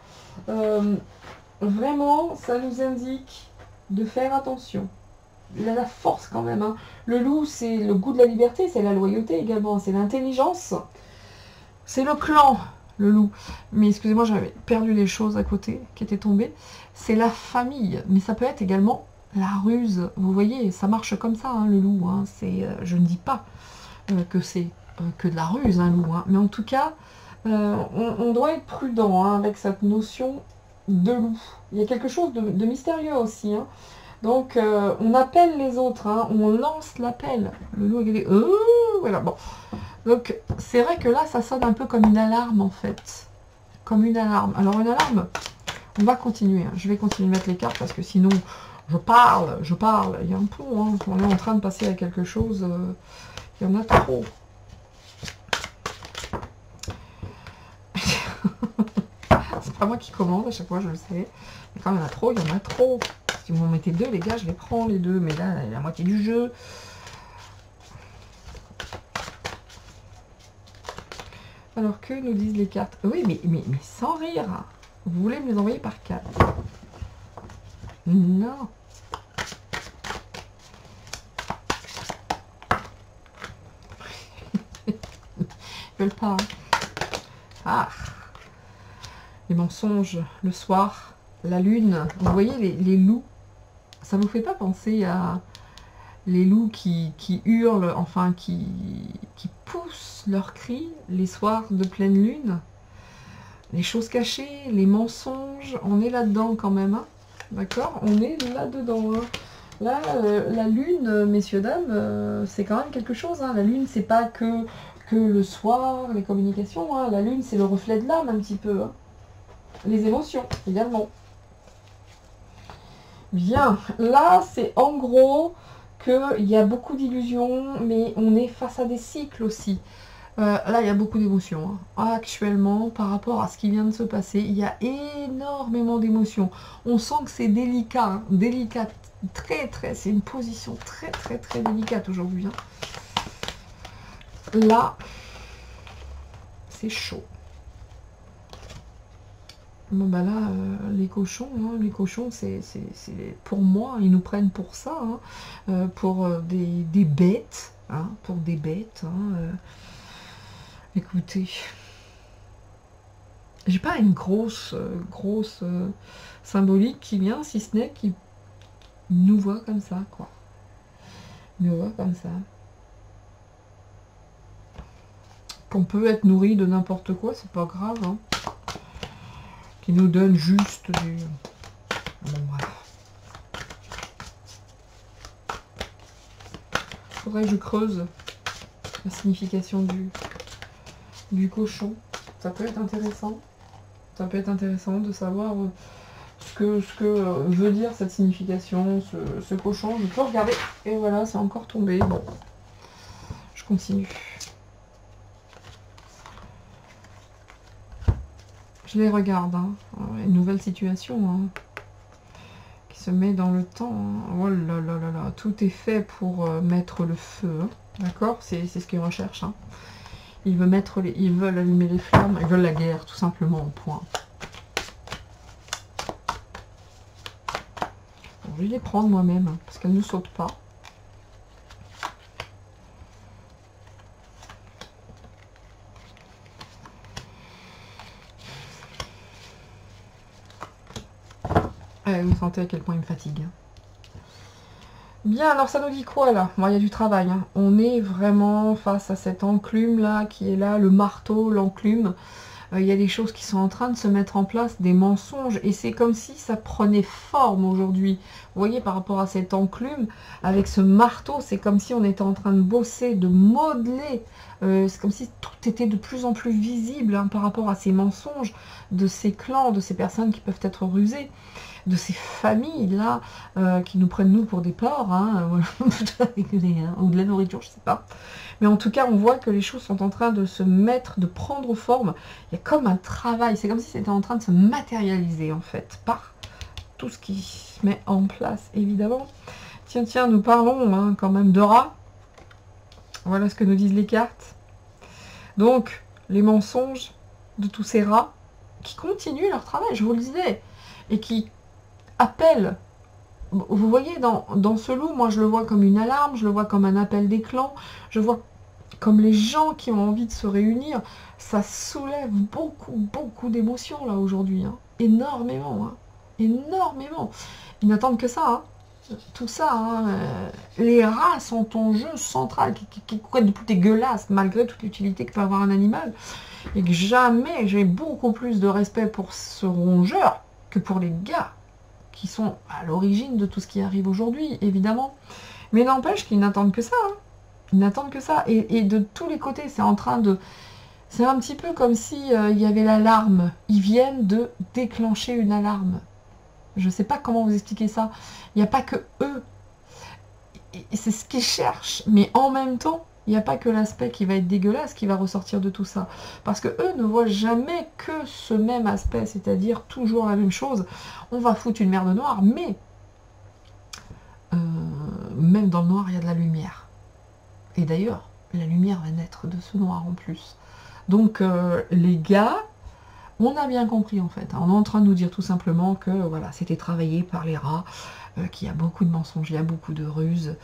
vraiment, ça nous indique de faire attention. Il a la force quand même. Hein. Le loup, c'est le goût de la liberté, c'est la loyauté également, c'est l'intelligence. C'est le clan, le loup. Mais excusez-moi, j'avais perdu les choses à côté qui étaient tombées. C'est la famille, mais ça peut être également la ruse. Vous voyez, ça marche comme ça, hein, le loup. Hein. Je ne dis pas que c'est que de la ruse, un loup. Hein. Mais en tout cas, on doit être prudent hein, avec cette notion de loup. Il y a quelque chose de mystérieux aussi. Hein. Donc, on appelle les autres. Hein. On lance l'appel. Le loup, il est... voilà, bon. Donc, c'est vrai que là, ça sonne un peu comme une alarme, en fait. Comme une alarme. Alors, une alarme, on va continuer. Hein. Je vais continuer de mettre les cartes parce que sinon, je parle. Il y a un pont. Hein. On est en train de passer à quelque chose. Il y en a trop. C'est pas moi qui commande, à chaque fois je le sais. Mais quand il y en a trop, il y en a trop. Si vous m'en mettez deux, les gars, je les prends les deux. Mais là, il y a la moitié du jeu. Alors que nous disent les cartes? Oui, mais sans rire. Vous voulez me les envoyer par carte? Non. Ils veulent pas. Hein. Ah. Les mensonges, le soir, la lune. Vous voyez, les loups, ça vous fait pas penser à les loups qui hurlent, enfin, qui poussent leurs cris les soirs de pleine lune? Les choses cachées, les mensonges, on est là-dedans quand même, hein. D'accord? On est là-dedans, hein. Là, la lune, messieurs, dames, c'est quand même quelque chose, hein. La lune, c'est pas que le soir, les communications, hein. La lune, c'est le reflet de l'âme, un petit peu, hein. Les émotions, également. Bien, là, c'est en gros qu'il y a beaucoup d'illusions, mais on est face à des cycles aussi. Là, il y a beaucoup d'émotions. Hein. Actuellement, par rapport à ce qui vient de se passer, il y a énormément d'émotions. On sent que c'est délicat, hein. Délicat, c'est une position très délicate aujourd'hui. Hein. Là, c'est chaud. Bon bah là, les cochons, c'est pour moi, ils nous prennent pour ça, hein, pour des bêtes, hein, pour des bêtes. Hein, écoutez, j'ai pas une grosse symbolique qui vient, si ce n'est qu'il nous voit comme ça, quoi. Il nous voit comme ça. Qu'on peut être nourri de n'importe quoi, c'est pas grave, hein. Qui nous donne juste du... Bon, voilà. Faudrait que je creuse la signification du cochon. Ça peut être intéressant. Ça peut être intéressant de savoir ce que veut dire cette signification, ce cochon. Je peux regarder. Et voilà, c'est encore tombé. Bon, je continue. Je les regarde, hein. Une nouvelle situation hein, qui se met dans le temps. Hein. Oh là là là là, tout est fait pour mettre le feu. Hein. D'accord? C'est ce qu'ils recherchent. Hein. Ils veulent allumer les flammes, ils veulent la guerre, tout simplement, point. Bon, je vais les prendre moi-même, hein, parce qu'elles ne sautent pas. Vous sentez à quel point il me fatigue. Bien, alors ça nous dit quoi là? Bon, il y a du travail. Hein. On est vraiment face à cette enclume là, qui est là, le marteau, l'enclume. il y a des choses qui sont en train de se mettre en place, des mensonges, et c'est comme si ça prenait forme aujourd'hui. Vous voyez, par rapport à cette enclume, avec ce marteau, c'est comme si on était en train de bosser, de modeler. C'est comme si tout était de plus en plus visible hein, par rapport à ces mensonges, de ces clans, de ces personnes qui peuvent être rusées, de ces familles-là, qui nous prennent nous pour des porcs, hein, ou de la nourriture, je sais pas. Mais en tout cas, on voit que les choses sont en train de se mettre, de prendre forme. Il y a comme un travail, c'est comme si c'était en train de se matérialiser, en fait, par tout ce qui se met en place, évidemment. Tiens, nous parlons hein, quand même de rats. Voilà ce que nous disent les cartes. Donc, les mensonges de tous ces rats qui continuent leur travail, je vous le disais, et qui appellent. Vous voyez, dans ce loup, moi je le vois comme une alarme, je le vois comme un appel des clans, je vois comme les gens qui ont envie de se réunir. Ça soulève beaucoup d'émotions là aujourd'hui, hein. Énormément, hein. Énormément. Ils n'attendent que ça, hein. Tout ça, hein. Les rats sont ton jeu central, qui est quoi de plus dégueulasse, malgré toute l'utilité que peut avoir un animal, et que jamais j'ai beaucoup plus de respect pour ce rongeur que pour les gars qui sont à l'origine de tout ce qui arrive aujourd'hui, évidemment. Mais n'empêche qu'ils n'attendent que ça. Hein. Ils n'attendent que ça. Et de tous les côtés, c'est en train de... C'est un petit peu comme si il y avait l'alarme. Ils viennent de déclencher une alarme. Je ne sais pas comment vous expliquer ça. Il n'y a pas que eux. Et c'est ce qu'ils cherchent. Mais en même temps, il n'y a pas que l'aspect qui va être dégueulasse qui va ressortir de tout ça. Parce que eux ne voient jamais que ce même aspect, c'est-à-dire toujours la même chose. On va foutre une merde noire, mais même dans le noir, il y a de la lumière. Et d'ailleurs, la lumière va naître de ce noir en plus. Donc les gars, on a bien compris en fait. On est en train de nous dire tout simplement que voilà, c'était travaillé par les rats, qu'il y a beaucoup de mensonges, il y a beaucoup de ruses.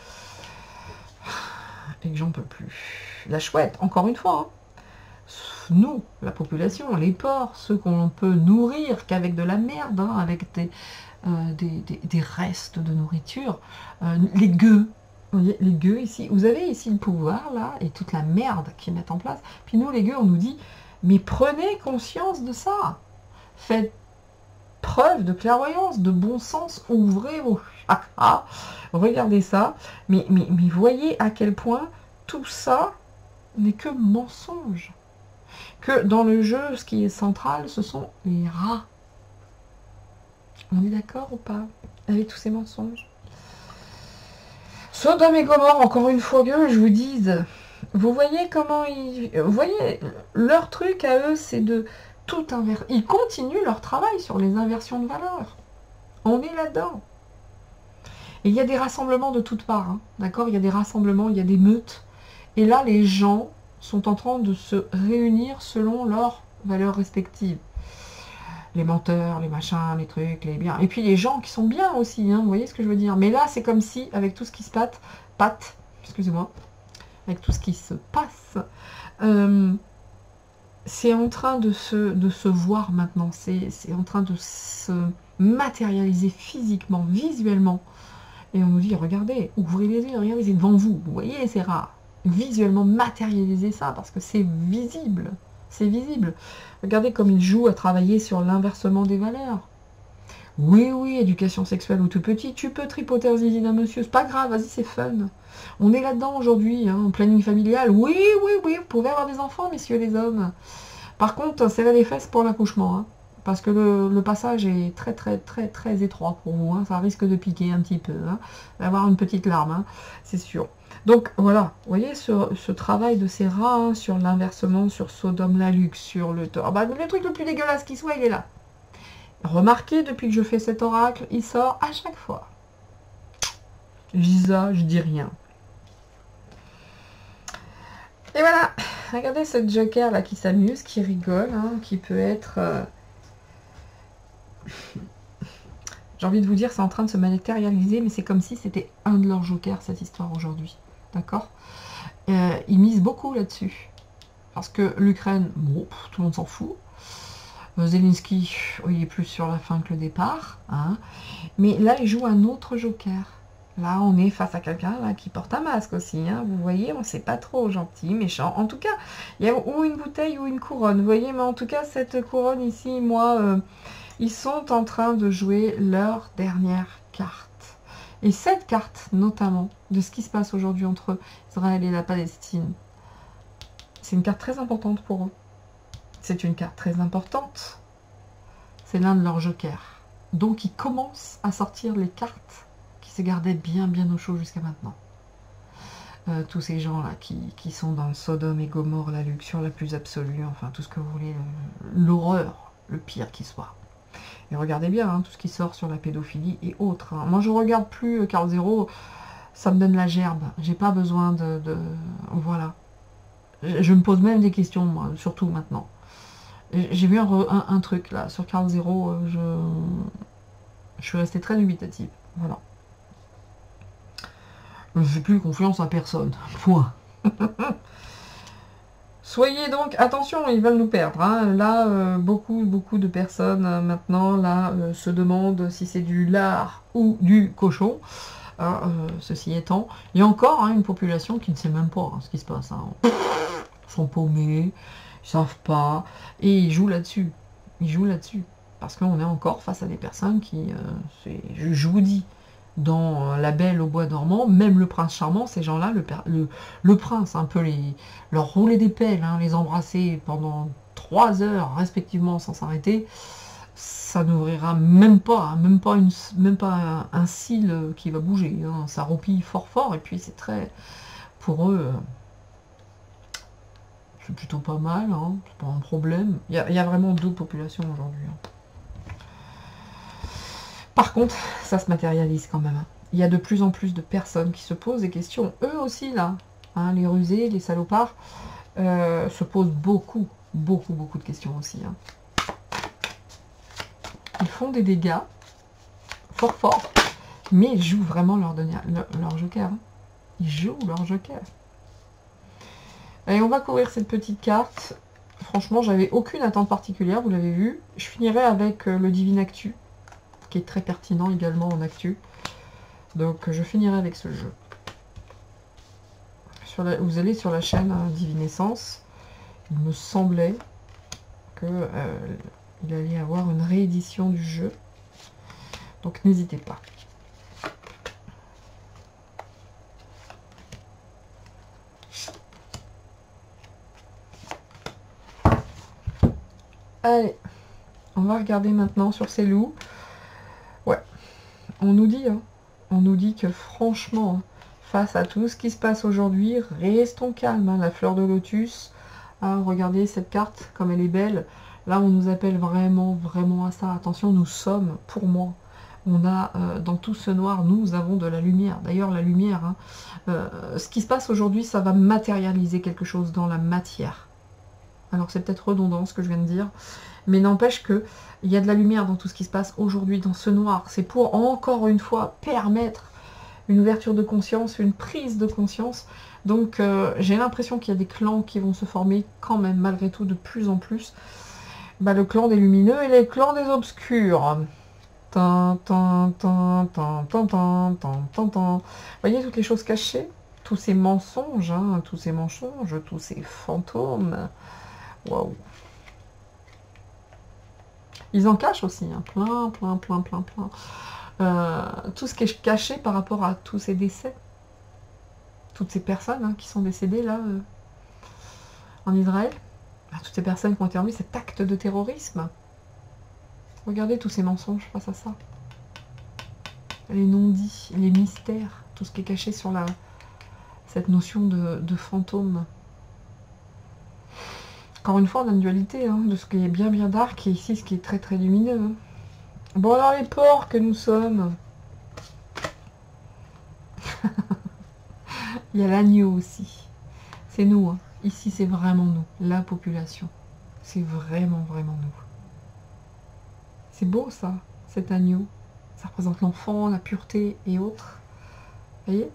Et que j'en peux plus. La chouette, encore une fois, hein. Nous, la population, les porcs, ceux qu'on peut nourrir qu'avec de la merde, hein, avec des restes de nourriture, les gueux, vous voyez, les gueux ici, vous avez ici le pouvoir, là, et toute la merde qu'ils mettent en place, puis nous, les gueux, on nous dit, mais prenez conscience de ça, faites preuve de clairvoyance, de bon sens, ouvrez vos chakras, regardez ça, mais voyez à quel point tout ça n'est que mensonge. Que dans le jeu, ce qui est central, ce sont les rats. On est d'accord ou pas avec tous ces mensonges? Sodome et Gomorrhe, encore une fois que je vous dise, vous voyez comment ils... Vous voyez, leur truc à eux, c'est de tout inverser. Ils continuent leur travail sur les inversions de valeurs. On est là-dedans. Et il y a des rassemblements de toutes parts, hein, d'accord? Il y a des rassemblements, il y a des meutes. Et là, les gens sont en train de se réunir selon leurs valeurs respectives. Les menteurs, les machins, les trucs, les biens. Et puis les gens qui sont bien aussi, hein, vous voyez ce que je veux dire? Mais là, c'est comme si, avec tout ce qui se passe, excusez-moi, avec tout ce qui se passe, c'est en train de se voir maintenant. C'est en train de se matérialiser physiquement, visuellement. Et on nous dit, regardez, ouvrez les yeux, regardez, c'est devant vous. Vous voyez, c'est rare. Visuellement matérialiser ça, parce que c'est visible. C'est visible. Regardez comme il joue à travailler sur l'inversement des valeurs. Oui, éducation sexuelle ou tout petit, tu peux tripoter aux zizi d'un monsieur, c'est pas grave, vas-y, c'est fun. On est là-dedans aujourd'hui, hein, en planning familial. Oui, vous pouvez avoir des enfants, messieurs les hommes. Par contre, serrez les fesses pour l'accouchement, hein, parce que le passage est très étroit pour vous, hein, ça risque de piquer un petit peu, hein, d'avoir une petite larme, hein, c'est sûr. Donc voilà, vous voyez ce travail de ces rats, hein, sur l'inversement, sur Sodome la Luxe, sur le tort. Bah, le truc le plus dégueulasse qui soit, il est là. Remarquez, depuis que je fais cet oracle, il sort à chaque fois. Je dis ça, je dis rien. Et voilà, regardez ce joker là qui s'amuse, qui rigole, hein, qui peut être... J'ai envie de vous dire, c'est en train de se matérialiser, mais c'est comme si c'était un de leurs jokers, cette histoire aujourd'hui. D'accord? Ils misent beaucoup là-dessus. Parce que l'Ukraine, bon, tout le monde s'en fout. Zelensky, il est plus sur la fin que le départ. Hein. Mais là, il joue un autre joker. Là, on est face à quelqu'un là qui porte un masque aussi. Hein. Vous voyez, on ne sait pas trop, gentil, méchant. En tout cas, il y a ou une bouteille ou une couronne. Vous voyez, mais en tout cas, cette couronne ici, moi, ils sont en train de jouer leur dernière carte. Et cette carte, notamment, de ce qui se passe aujourd'hui entre Israël et la Palestine, c'est une carte très importante pour eux. C'est une carte très importante. C'est l'un de leurs jokers. Donc, ils commencent à sortir les cartes qui se gardaient bien, bien au chaud jusqu'à maintenant. Tous ces gens-là qui sont dans Sodome et Gomorre, la luxure la plus absolue, enfin, tout ce que vous voulez, l'horreur, le pire qui soit. Et regardez bien, hein, tout ce qui sort sur la pédophilie et autres. Hein. Moi, je regarde plus Carl Zero, ça me donne la gerbe. J'ai pas besoin de... Voilà. Je me pose même des questions, moi, surtout maintenant. J'ai vu un truc, là, sur Carl Zero, je suis restée très dubitative. Voilà. Je ne fais plus confiance à personne. Point. Soyez donc, attention, ils veulent nous perdre. Hein. Là, beaucoup de personnes maintenant là se demandent si c'est du lard ou du cochon. Ceci étant, il y a encore une population qui ne sait même pas ce qui se passe. Hein. Ils sont paumés, ils savent pas, et ils jouent là-dessus. Ils jouent là-dessus. Parce qu'on est encore face à des personnes qui, je vous dis, dans La Belle au bois dormant, même le prince charmant, ces gens-là, le prince, un peu leur rouler des pelles, hein, les embrasser pendant 3 heures respectivement sans s'arrêter, ça n'ouvrira même pas, hein, même pas un cil qui va bouger. Hein, ça roupille fort fort, et puis c'est très, pour eux, c'est plutôt pas mal, hein, c'est pas un problème. Il y a vraiment 2 populations aujourd'hui. Hein. Par contre, ça se matérialise quand même. Il y a de plus en plus de personnes qui se posent des questions. Eux aussi, là, hein, les rusés, les salopards, se posent beaucoup de questions aussi. Hein. Ils font des dégâts, fort, mais ils jouent vraiment leur joker. Hein. Ils jouent leur joker. Allez, on va courir cette petite carte. Franchement, j'avais aucune attente particulière, vous l'avez vu. Je finirai avec le Divine Actu, qui est très pertinent également en actu. Donc je finirai avec ce jeu. Vous allez sur la chaîne Divinescence. Il me semblait que il allait y avoir une réédition du jeu. Donc n'hésitez pas. Allez, on va regarder maintenant sur ces loups. Ouais, on nous dit que franchement, face à tout ce qui se passe aujourd'hui, restons calmes. Hein, la fleur de lotus, hein, regardez cette carte, comme elle est belle. Là, on nous appelle vraiment à ça. Attention, nous sommes, pour moi, on a, dans tout ce noir, nous avons de la lumière. D'ailleurs, la lumière, hein, ce qui se passe aujourd'hui, ça va matérialiser quelque chose dans la matière. Alors, c'est peut-être redondant ce que je viens de dire, mais n'empêche que il y a de la lumière dans tout ce qui se passe aujourd'hui, dans ce noir. C'est pour, encore une fois, permettre une ouverture de conscience, une prise de conscience. Donc, j'ai l'impression qu'il y a des clans qui vont se former quand même, malgré tout, de plus en plus. Bah, le clan des lumineux et les clans des obscurs. Vous voyez toutes les choses cachées, tous ces mensonges, hein, tous ces fantômes. Waouh. Ils en cachent aussi, hein, plein. Tout ce qui est caché par rapport à tous ces décès. Toutes ces personnes hein, qui sont décédées là en Israël. Toutes ces personnes qui ont été enlevées, cet acte de terrorisme. Regardez tous ces mensonges face à ça. Les non-dits, les mystères, tout ce qui est caché sur cette notion de fantôme. Encore une fois, on a une dualité hein, de ce qui est bien dark et ici ce qui est très lumineux. Hein. Bon alors les porcs que nous sommes. Il y a l'agneau aussi. C'est nous. Hein. Ici c'est vraiment nous, la population. C'est vraiment nous. C'est beau ça, cet agneau. Ça représente l'enfant, la pureté et autres. Vous voyez?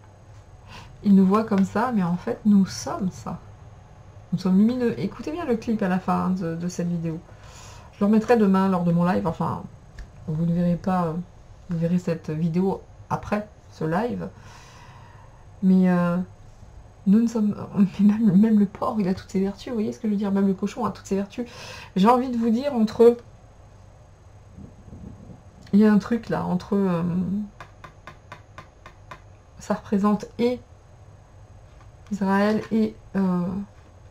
Il nous voit comme ça, mais en fait nous sommes ça. Nous sommes lumineux. Écoutez bien le clip à la fin de cette vidéo. Je le remettrai demain lors de mon live. Enfin, vous ne verrez pas, vous verrez cette vidéo après, ce live. Mais nous ne sommes... Même le porc, il a toutes ses vertus, vous voyez ce que je veux dire? Même le cochon a toutes ses vertus. J'ai envie de vous dire, entre... Il y a un truc là, entre... ça représente et Israël et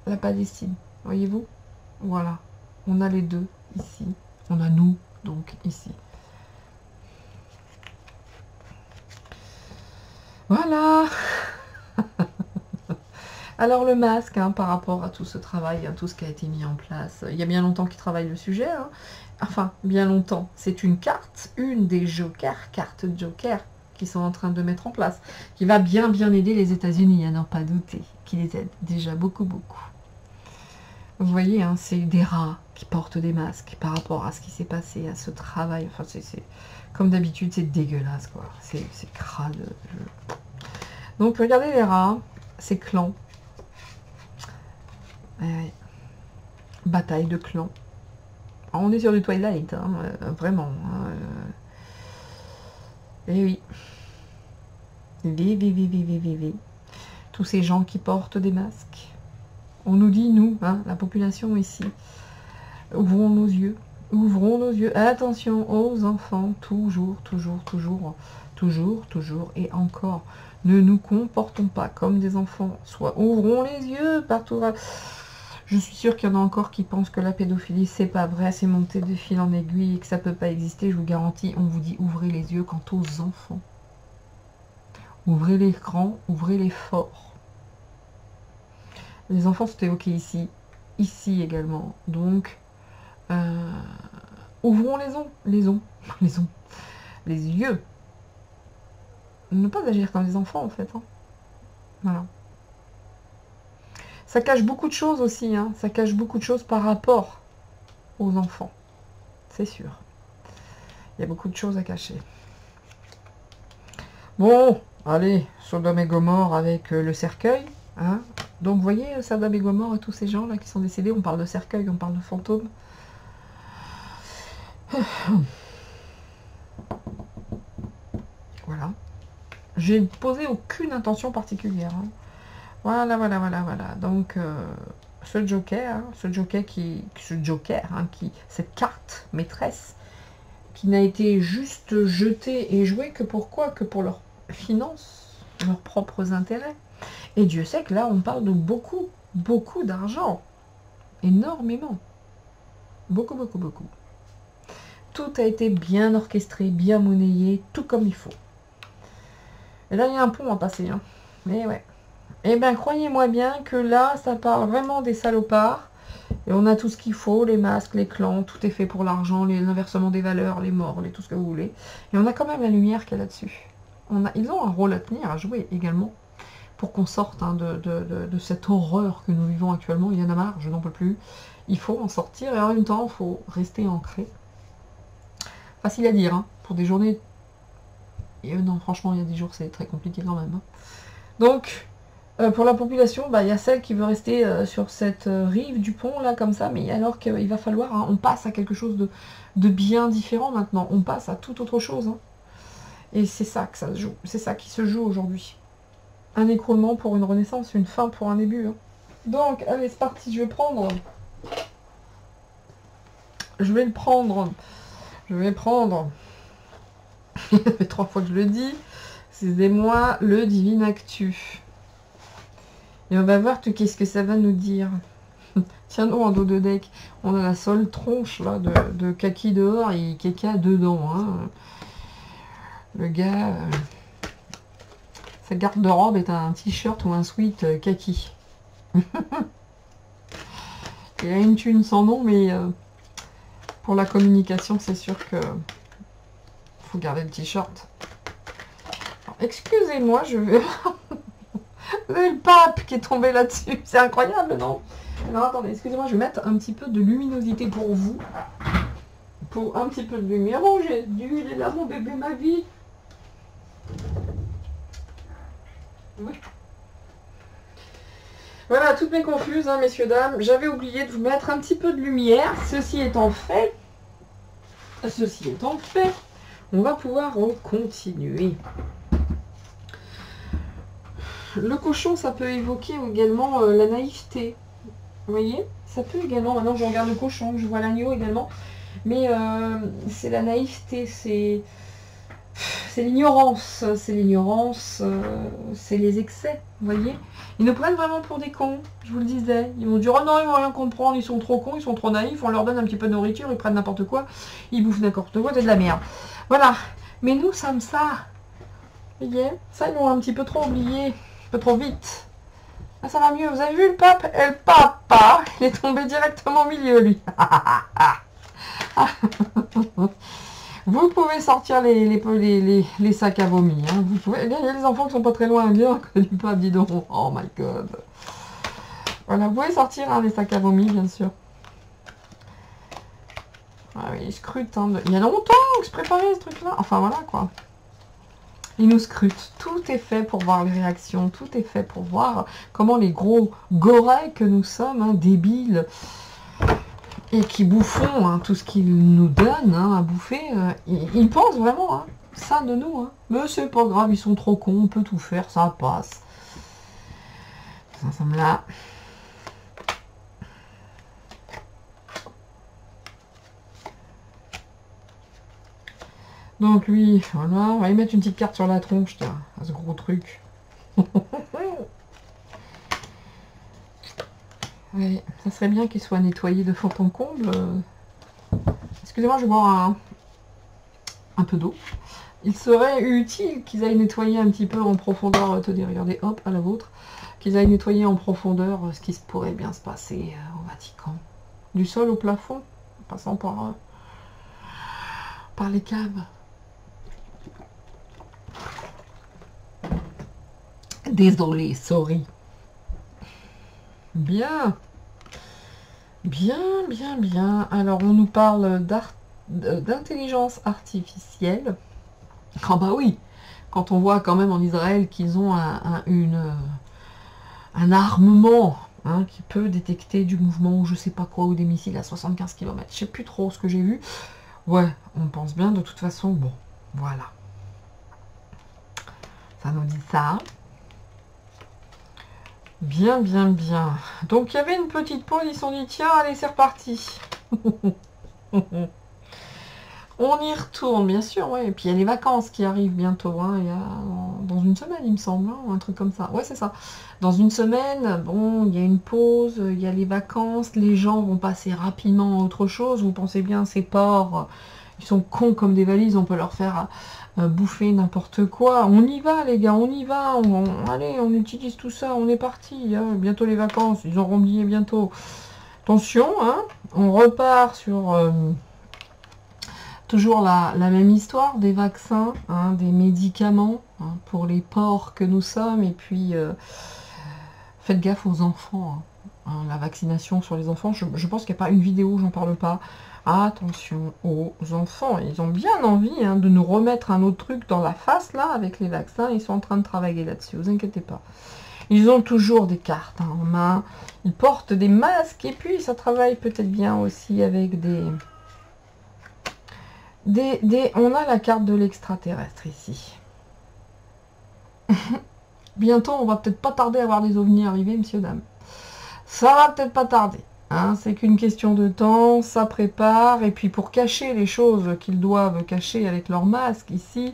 la Palestine. Voyez-vous? Voilà. On a les deux ici. On a nous, donc, ici. Voilà. Alors le masque, hein, par rapport à tout ce travail, hein, tout ce qui a été mis en place, il y a bien longtemps qu'ils travaillent le sujet, hein. Enfin, bien longtemps, c'est une carte, une des jokers, cartes joker, qui sont en train de mettre en place, qui va bien aider les États-Unis, à n'en pas douter, qui les aide déjà beaucoup. Vous voyez, hein, c'est des rats qui portent des masques par rapport à ce qui s'est passé, à ce travail, enfin c'est comme d'habitude, c'est dégueulasse, quoi, c'est crade. Donc regardez les rats, ces clans. Bataille de clans. Alors, on est sur du Twilight, hein, vraiment. Hein, et oui. Tous ces gens qui portent des masques. On nous dit, nous, hein, la population ici, ouvrons nos yeux. Ouvrons nos yeux. Attention aux enfants, toujours, et encore. Ne nous comportons pas comme des enfants. Soit ouvrons les yeux partout. Je suis sûre qu'il y en a encore qui pensent que la pédophilie, c'est pas vrai, c'est monté de fil en aiguille et que ça peut pas exister. Je vous garantis, on vous dit ouvrez les yeux quant aux enfants. Ouvrez les grands, ouvrez les forts. Les enfants sont évoqués ici, ici également. Donc, ouvrons les yeux. Ne pas agir comme des enfants en fait. Hein. Voilà. Ça cache beaucoup de choses aussi, hein. Ça cache beaucoup de choses par rapport aux enfants. C'est sûr. Il y a beaucoup de choses à cacher. Bon, allez, Sodome et Gomorrhe avec le cercueil. Hein. Donc, vous voyez, Sodome et Gomorrhe et tous ces gens-là qui sont décédés, on parle de cercueil, on parle de fantômes. Voilà. J'ai posé aucune intention particulière. Hein. Voilà. Donc, ce joker, cette carte maîtresse, qui n'a été juste jetée et jouée que pourquoi? Que pour leurs finances, leurs propres intérêts. Et Dieu sait que là, on parle de beaucoup d'argent. Énormément. Beaucoup. Tout a été bien orchestré, bien monnayé, tout comme il faut. Et là, il y a un pont à passer. Hein. Mais ouais. Eh bien, croyez-moi bien que là, ça parle vraiment des salopards. Et on a tout ce qu'il faut, les masques, les clans, tout est fait pour l'argent, l'inversement des valeurs, les morts, tout ce que vous voulez. Et on a quand même la lumière qu'il y a là-dessus. Ils ont un rôle à tenir, à jouer également, pour qu'on sorte hein, de cette horreur que nous vivons actuellement. Il y en a marre, je n'en peux plus. Il faut en sortir et en même temps, il faut rester ancré. Facile à dire, hein, pour des journées... Et non, franchement, il y a des jours, c'est très compliqué quand même. Hein. Donc... pour la population, il y a celle qui veut rester sur cette rive du pont, là, comme ça, mais alors qu'il va falloir, hein, on passe à quelque chose de bien différent maintenant, on passe à toute autre chose. Hein. Et c'est ça que ça se joue, c'est ça qui se joue aujourd'hui. Un écroulement pour une renaissance, une fin pour un début. Hein. Donc, allez, c'est parti, je vais le prendre. Ça fait 3 fois que je le dis. Excusez-moi, le Divine Actu. Et on va voir qu'est-ce que ça va nous dire. Tiens, nous, en dos de deck, on a la seule tronche là, de kaki dehors et caca dedans. Hein. Le gars, sa garde-robe est un t-shirt ou un sweat kaki. Il a une thune sans nom, mais pour la communication, c'est sûr que faut garder le t-shirt. Excusez-moi, je vais... Vous avez le pape qui est tombé là-dessus. C'est incroyable, non? Alors, attendez, excusez-moi, je vais mettre un petit peu de luminosité pour vous. Pour un petit peu de lumière. Oh, j'ai dû, il est là, mon bébé, ma vie. Oui. Voilà, toutes mes confuses, hein, messieurs, dames. J'avais oublié de vous mettre un petit peu de lumière. Ceci étant fait, on va pouvoir continuer. Le cochon, ça peut évoquer également la naïveté. Vous voyez? Ça peut également, maintenant je regarde le cochon, je vois l'agneau également. Mais c'est la naïveté, c'est l'ignorance, c'est les excès, vous voyez. Ils nous prennent vraiment pour des cons, je vous le disais. Ils vont dire, oh non, ils vont rien comprendre, ils sont trop cons, ils sont trop naïfs, on leur donne un petit peu de nourriture, ils prennent n'importe quoi, ils bouffent n'importe quoi, c'est de la merde. Voilà, mais nous sommes ça. Vous voyez, ça ils l'ont un petit peu trop oublié, un peu trop vite. Ah, ça va mieux, vous avez vu le pape? Et le papa, il est tombé directement au milieu, lui. Vous pouvez sortir les sacs à vomi. Hein. Vous pouvez... Il y a les enfants qui sont pas très loin, bien que du pape, dis donc. Oh my god. Voilà, vous pouvez sortir hein, les sacs à vomi, bien sûr. Ah oui, ils scrutent. Hein, il y a longtemps que je préparais ce truc-là. Enfin, voilà, quoi. Ils nous scrutent. Tout est fait pour voir les réactions. Tout est fait pour voir comment les gros gorets que nous sommes, hein, débiles, et qui bouffons hein, tout ce qu'ils nous donnent hein, à bouffer, ils pensent vraiment hein, ça de nous. Hein. Mais c'est pas grave, ils sont trop cons, on peut tout faire, ça passe. Ça me l'a. Donc lui, voilà, on va lui mettre une petite carte sur la tronche, tiens, à ce gros truc. Oui, ça serait bien qu'il soit nettoyé de fond en comble. Excusez-moi, je vais boire un peu d'eau. Il serait utile qu'ils aillent nettoyer un petit peu en profondeur. Tenez, regardez, hop, à la vôtre. Qu'ils aillent nettoyer en profondeur ce qui pourrait bien se passer au Vatican. Du sol au plafond, en passant par les caves. Désolé, sorry. Bien. Bien, bien, bien. Alors, on nous parle d'intelligence artificielle. Ah bah oui, quand on voit quand même en Israël qu'ils ont un armement hein, qui peut détecter du mouvement ou je sais pas quoi, ou des missiles à 75 km. Je sais plus trop ce que j'ai vu. Ouais, on pense bien de toute façon. Bon, voilà. Ça nous dit ça. Bien, bien, bien. Donc, il y avait une petite pause. Ils se sont dit, tiens, allez, c'est reparti. On y retourne, bien sûr, ouais. Et puis, il y a les vacances qui arrivent bientôt. Hein. Il y a, dans une semaine, il me semble, hein, ou un truc comme ça. Ouais, c'est ça. Dans une semaine, bon, il y a une pause, il y a les vacances. Les gens vont passer rapidement à autre chose. Vous pensez bien, ces porcs, ils sont cons comme des valises. On peut leur faire... bouffer n'importe quoi. On y va les gars, on y va. Allez, on utilise tout ça, on est parti. Hein. Bientôt les vacances, ils auront oublié bientôt. Attention, hein, on repart sur toujours la même histoire des vaccins, hein, des médicaments hein, pour les porcs que nous sommes. Et puis, faites gaffe aux enfants. Hein, la vaccination sur les enfants, je pense qu'il n'y a pas une vidéo où j'en parle pas. Attention aux enfants, ils ont bien envie hein, de nous remettre un autre truc dans la face là avec les vaccins, ils sont en train de travailler là-dessus, vous inquiétez pas. Ils ont toujours des cartes hein, en main, ils portent des masques et puis ça travaille peut-être bien aussi avec on a la carte de l'extraterrestre ici. Bientôt on va peut-être pas tarder à voir des ovnis arriver, messieurs, dames. Ça va peut-être pas tarder. Hein, c'est qu'une question de temps, ça prépare, et puis pour cacher les choses qu'ils doivent cacher avec leur masque ici,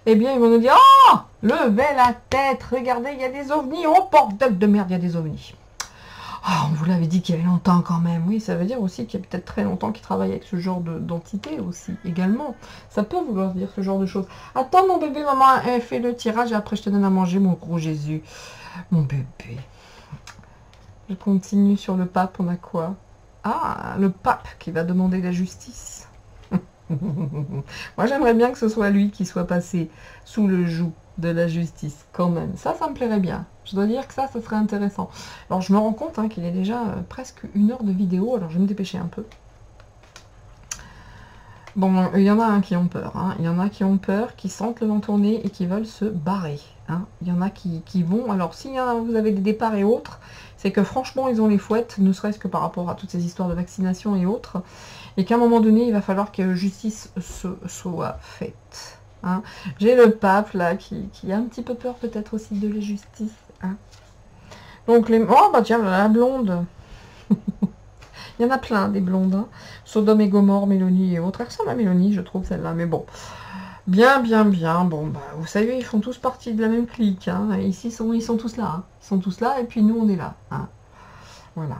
eh bien ils vont nous dire « Oh, levez la tête, regardez, il y a des ovnis, oh bordel de merde, il y a des ovnis !» Oh, on vous l'avait dit qu'il y avait longtemps quand même, oui, ça veut dire aussi qu'il y a peut-être très longtemps qu'ils travaillent avec ce genre d'entité aussi, également. Ça peut vouloir dire ce genre de choses. Attends mon bébé, maman, fais le tirage et après je te donne à manger, mon gros Jésus. Mon bébé. Je continue sur le pape, on a quoi? Ah, le pape qui va demander la justice. Moi, j'aimerais bien que ce soit lui qui soit passé sous le joug de la justice, quand même. Ça me plairait bien. Je dois dire que ça serait intéressant. Alors, je me rends compte hein, qu'il est déjà presque 1 heure de vidéo, alors je vais me dépêcher un peu. Bon, il y en a un qui ont peur. Hein. Il y en a qui ont peur, qui sentent le vent tourner et qui veulent se barrer. Hein. Il y en a qui vont... Alors, si vous avez des départs et autres, c'est que franchement, ils ont les fouettes, ne serait-ce que par rapport à toutes ces histoires de vaccination et autres, et qu'à un moment donné, il va falloir que justice soit faite. Hein. J'ai le pape, là, qui a un petit peu peur peut-être aussi de la justice. Hein. Donc, les... Oh, bah tiens, la blonde. Il y en a plein, des blondes. Hein. Sodome et Gomorre, Mélanie et autres. Elle ressemble à Mélanie, je trouve, celle-là. Mais bon. Bien, bien, bien. Bon, bah, vous savez, ils font tous partie de la même clique. Hein. Et ici, ils sont tous là. Hein. Ils sont tous là, et puis nous, on est là. Hein. Voilà.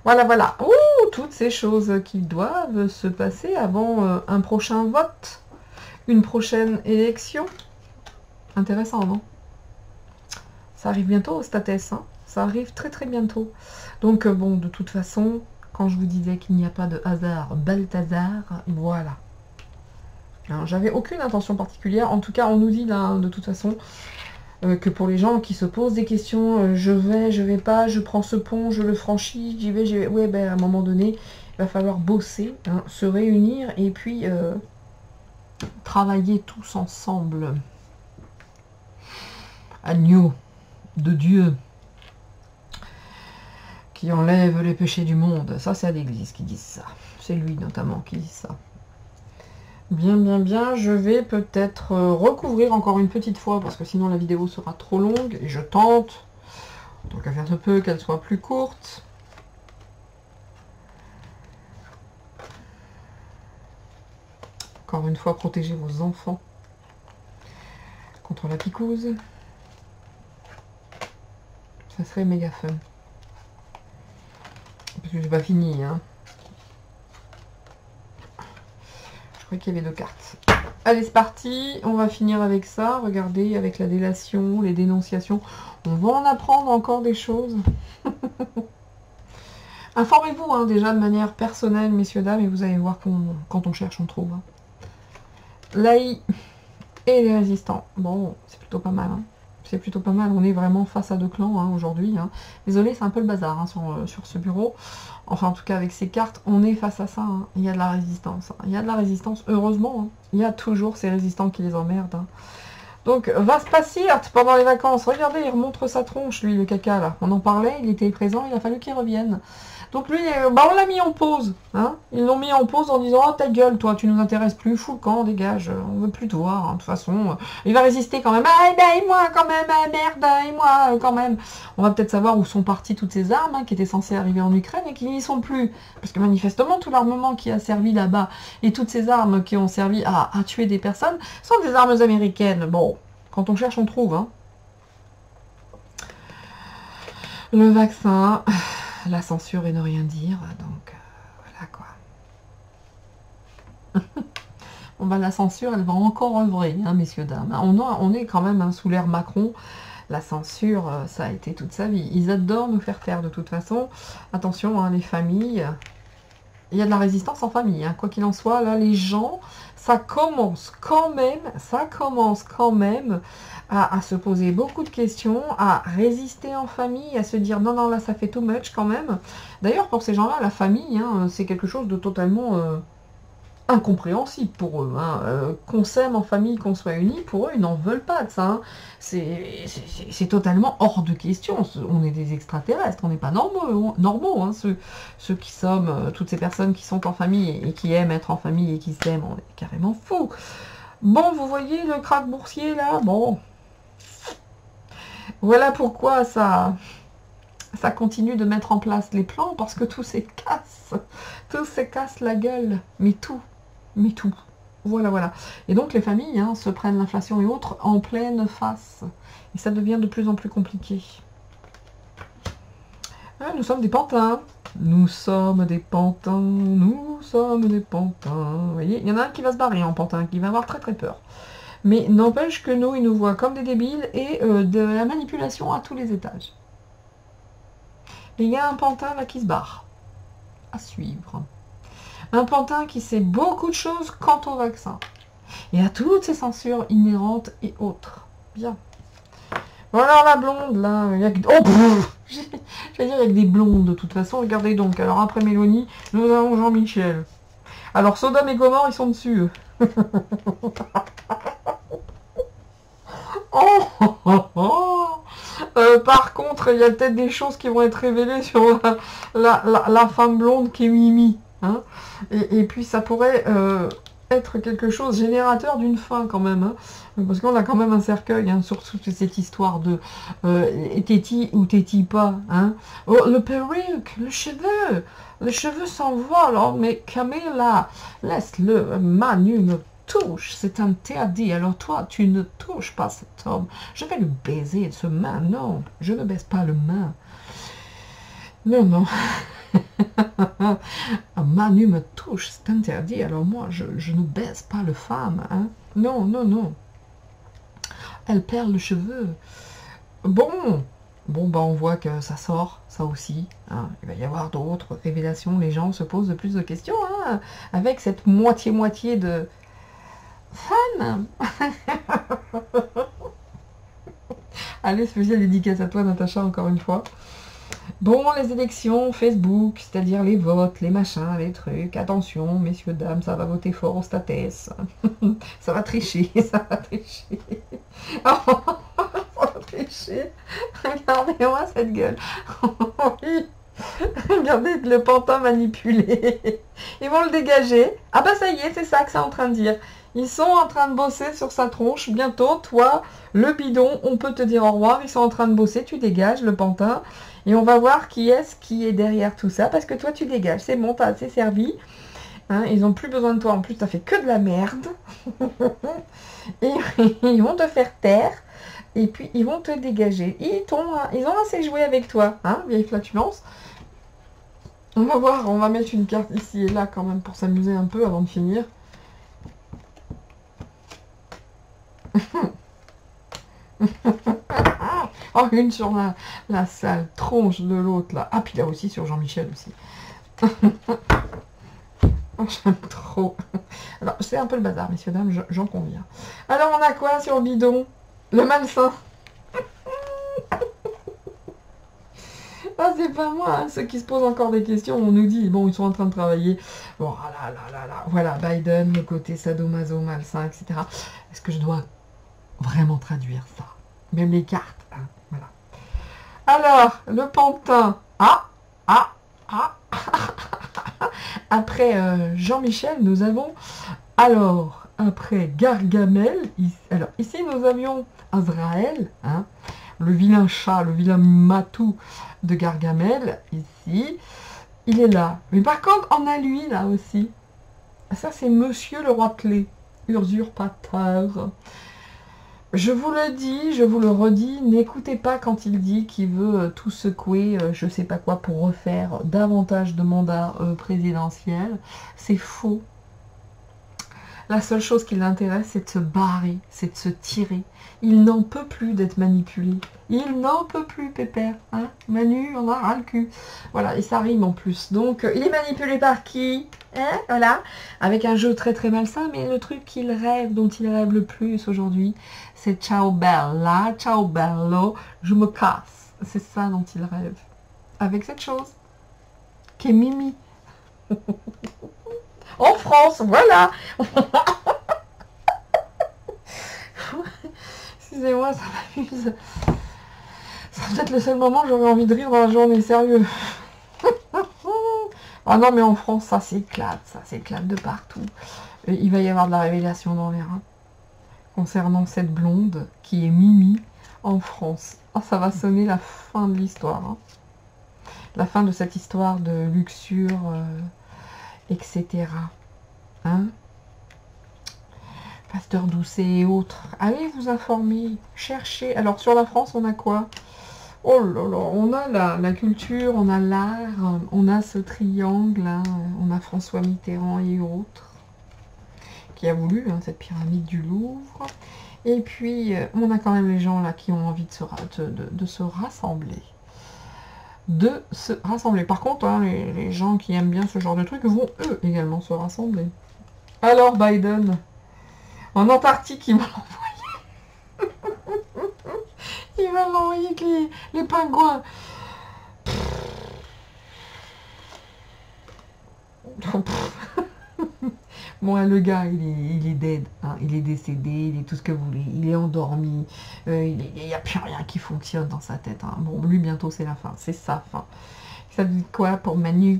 Voilà, voilà. Ouh, toutes ces choses qui doivent se passer avant un prochain vote. Une prochaine élection. Intéressant, non? Ça arrive bientôt au Statès. Hein. Ça arrive très, très bientôt. Donc, bon, de toute façon, quand je vous disais qu'il n'y a pas de hasard, Balthazar, voilà. J'avais aucune intention particulière. En tout cas, on nous dit là, hein, de toute façon, que pour les gens qui se posent des questions, je vais pas, je prends ce pont, je le franchis, j'y vais, j'y vais. Ouais, ben à un moment donné, il va falloir bosser, hein, se réunir et puis travailler tous ensemble. Agneau de Dieu qui enlève les péchés du monde. Ça, c'est à l'église qui dit ça. C'est lui notamment qui dit ça. Bien, bien, bien. Je vais peut-être recouvrir encore une petite fois parce que sinon la vidéo sera trop longue. Et je tente, donc à faire de peu, qu'elle soit plus courte. Encore une fois, protégez vos enfants contre la picouse. Ça serait méga fun. Parce que j'ai pas fini, hein. Je croyais qu'il y avait 2 cartes. Allez, c'est parti. On va finir avec ça. Regardez, avec la délation, les dénonciations. On va en apprendre encore des choses. Informez-vous, hein, déjà de manière personnelle, messieurs, dames, et vous allez voir quand on cherche, on trouve. Hein. L'AI et les résistants. Bon, c'est plutôt pas mal. Hein. C'est plutôt pas mal. On est vraiment face à 2 clans hein, aujourd'hui. Hein. Désolé, c'est un peu le bazar hein, sur ce bureau. Enfin, en tout cas, avec ces cartes, on est face à ça. Hein. Il y a de la résistance. Hein. Il y a de la résistance, heureusement. Hein. Il y a toujours ces résistants qui les emmerdent. Hein. Donc, Vespasirt, pendant les vacances. Regardez, il remontre sa tronche, lui, le caca, là. On en parlait, il était présent, il a fallu qu'il revienne. Donc, lui, bah, on l'a mis en pause. Hein. Ils l'ont mis en pause en disant « Oh, ta gueule, toi, tu nous intéresses plus, fous le camp, dégage, on veut plus te voir. Hein. De toute façon, il va résister quand même. Ah, ben, et moi, quand même, ah, merde, et moi, quand même. » On va peut-être savoir où sont parties toutes ces armes hein, qui étaient censées arriver en Ukraine et qui n'y sont plus. Parce que manifestement, tout l'armement qui a servi là-bas et toutes ces armes qui ont servi à tuer des personnes sont des armes américaines. Bon, quand on cherche, on trouve. Hein. Le vaccin... La censure et ne rien dire, donc voilà quoi. Bon bah la censure, elle va encore œuvrer, hein, messieurs, dames. On est quand même hein, sous l'ère Macron. La censure, ça a été toute sa vie. Ils adorent nous faire taire de toute façon. Attention, hein, les familles. Il y a de la résistance en famille. Hein. Quoi qu'il en soit, là, les gens, ça commence quand même à se poser beaucoup de questions, à résister en famille, à se dire non, non, là, ça fait too much quand même. D'ailleurs, pour ces gens-là, la famille, hein, c'est quelque chose de totalement incompréhensible pour eux. Hein. Qu'on s'aime en famille, qu'on soit unis, pour eux, ils n'en veulent pas de ça. Hein. C'est totalement hors de question. On est des extraterrestres, on n'est pas normaux. Hein. Ceux qui sommes, toutes ces personnes qui sont en famille et qui aiment être en famille et qui s'aiment, on est carrément fous. Bon, vous voyez le krach boursier là? Bon. Voilà pourquoi ça continue de mettre en place les plans, parce que tout se casse la gueule. Mais tout. Voilà, voilà. Et donc les familles hein, se prennent l'inflation et autres en pleine face. Et ça devient de plus en plus compliqué. Ah, nous sommes des pantins. Nous sommes des pantins. Nous sommes des pantins. Vous voyez, il y en a un qui va se barrer en pantin, qui va avoir très très peur. Mais n'empêche que nous, ils nous voient comme des débiles et de la manipulation à tous les étages. Et il y a un pantin là qui se barre. À suivre. Un pantin qui sait beaucoup de choses quant au vaccin. Et à toutes ces censures inhérentes et autres. Bien. Voilà la blonde là. Il y a... Oh, j'allais dire il y a que des blondes de toute façon. Regardez donc. Alors après Mélanie, nous avons Jean-Michel. Alors Sodome et Gomorre, ils sont dessus. Par contre, il y a peut-être des choses qui vont être révélées sur la femme blonde qui est Mimi. Hein et puis ça pourrait être quelque chose générateur d'une fin quand même, hein, parce qu'on a quand même un cercueil, hein, surtout cette histoire de t'es-ti ou t'es-ti pas, hein. Oh, le perruque, le cheveu s'envole, oh, mais Camilla, laisse-le, Manu me touche, c'est interdit, alors toi, tu ne touches pas cet homme, je vais le baiser de ce main, non, je ne baise pas le main, non, non. Manu me touche, c'est interdit, alors moi, je ne baise pas le femme, hein. Non, non, non. Elle perd le cheveu. Bon, bah on voit que ça sort, ça aussi, hein. Il va y avoir d'autres révélations, les gens se posent de plus de questions, hein, avec cette moitié-moitié de femme. Allez, spéciale dédicace à toi, Natacha, encore une fois. Bon, les élections, Facebook, c'est-à-dire les votes, les machins, les trucs. Attention, messieurs, dames, ça va voter fort au statès. Ça va tricher, ça va tricher. Oh, ça va tricher. Regardez-moi cette gueule. Oui. Regardez le pantin manipulé. Ils vont le dégager. Ah bah ça y est, c'est ça que c'est en train de dire. Ils sont en train de bosser sur sa tronche. Bientôt, toi, le bidon, on peut te dire au revoir. Ils sont en train de bosser, tu dégages le pantin. Et on va voir qui est derrière tout ça. Parce que toi, tu dégages. C'est bon, t'as assez servi. Hein, ils n'ont plus besoin de toi. En plus, t'as fait que de la merde. Et ils vont te faire taire. Et puis, ils vont te dégager. Ils ont assez joué avec toi. Hein, vieille flatulence. On va voir. On va mettre une carte ici et là quand même pour s'amuser un peu avant de finir. Oh, une sur la sale tronche de l'autre là. Ah, puis là aussi sur Jean-Michel aussi. Oh, j'aime trop. Alors, c'est un peu le bazar, messieurs, dames, j'en conviens. Alors, on a quoi sur le bidon? Le malsain. Ah, c'est pas moi, hein. Ceux qui se posent encore des questions, on nous dit, bon, ils sont en train de travailler. Bon, ah là. Voilà, Biden, le côté sadomaso, malsain, etc. Est-ce que je dois vraiment traduire ça? Même les cartes, hein, voilà. Alors, le pantin. Après Jean-Michel, nous avons... Alors, après Gargamel, alors ici nous avions Azraël, hein, le vilain chat, le vilain matou de Gargamel, ici. Il est là. Mais par contre, on a lui, là aussi. Ça, c'est Monsieur le Roi de Clé, usurpateur. Je vous le dis, je vous le redis, n'écoutez pas quand il dit qu'il veut tout secouer, je sais pas quoi, pour refaire davantage de mandats présidentiels. C'est faux. La seule chose qui l'intéresse, c'est de se barrer, c'est de se tirer. Il n'en peut plus d'être manipulé. Il n'en peut plus, Pépère. Hein, Manu, on a ras le cul. Voilà, et ça rime en plus. Donc, il est manipulé par qui? Hein, voilà. Avec un jeu très très malsain, mais le truc qu'il rêve, dont il rêve le plus aujourd'hui, c'est ciao bella, ciao bello, je me casse. C'est ça dont il rêve. Avec cette chose, qui est Mimi. En France, voilà. Excusez-moi, ça m'amuse. C'est peut-être le seul moment où j'aurais envie de rire dans la journée, sérieux. Ah non, mais en France, ça s'éclate de partout. Et il va y avoir de la révélation dans les reins concernant cette blonde qui est Mimi en France. Ah, ça va sonner la fin de l'histoire. Hein. La fin de cette histoire de luxure, etc. Hein? Pasteur Doucet et autres. Allez vous informer, cherchez. Alors sur la France, on a quoi? Oh là là, on a la culture, on a l'art, on a ce triangle, hein, on a François Mitterrand et autres, qui a voulu hein, cette pyramide du Louvre. Et puis, on a quand même les gens là qui ont envie de se rassembler. Par contre, hein, les gens qui aiment bien ce genre de truc vont eux également se rassembler. Alors Biden, en Antarctique, il va l'envoyer. Il va l'envoyer avec les pingouins. Bon, le gars, il est dead, hein. Il est décédé, il est tout ce que vous voulez, il est endormi, il n'y a plus rien qui fonctionne dans sa tête. Hein. Bon, lui, bientôt, c'est la fin, c'est sa fin. Ça dit quoi pour Manu?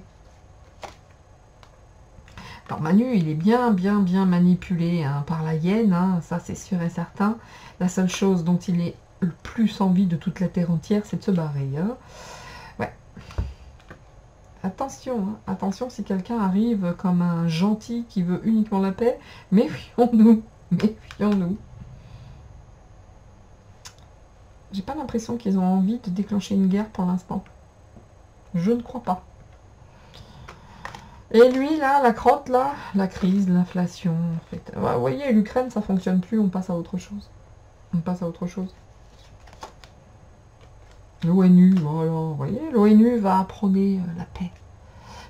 Alors Manu, il est bien manipulé hein, par la hyène, hein, ça c'est sûr et certain. La seule chose dont il est le plus envie de toute la terre entière, c'est de se barrer. Hein. Ouais. Attention, hein, attention si quelqu'un arrive comme un gentil qui veut uniquement la paix, méfions-nous, méfions-nous. J'ai pas l'impression qu'ils ont envie de déclencher une guerre pour l'instant. Je ne crois pas. Et lui, là, la crotte, là, la crise, l'inflation, en fait. Ouais, vous voyez, l'Ukraine, ça fonctionne plus, on passe à autre chose. On passe à autre chose. L'ONU, voilà, vous voyez, l'ONU va prôner la paix.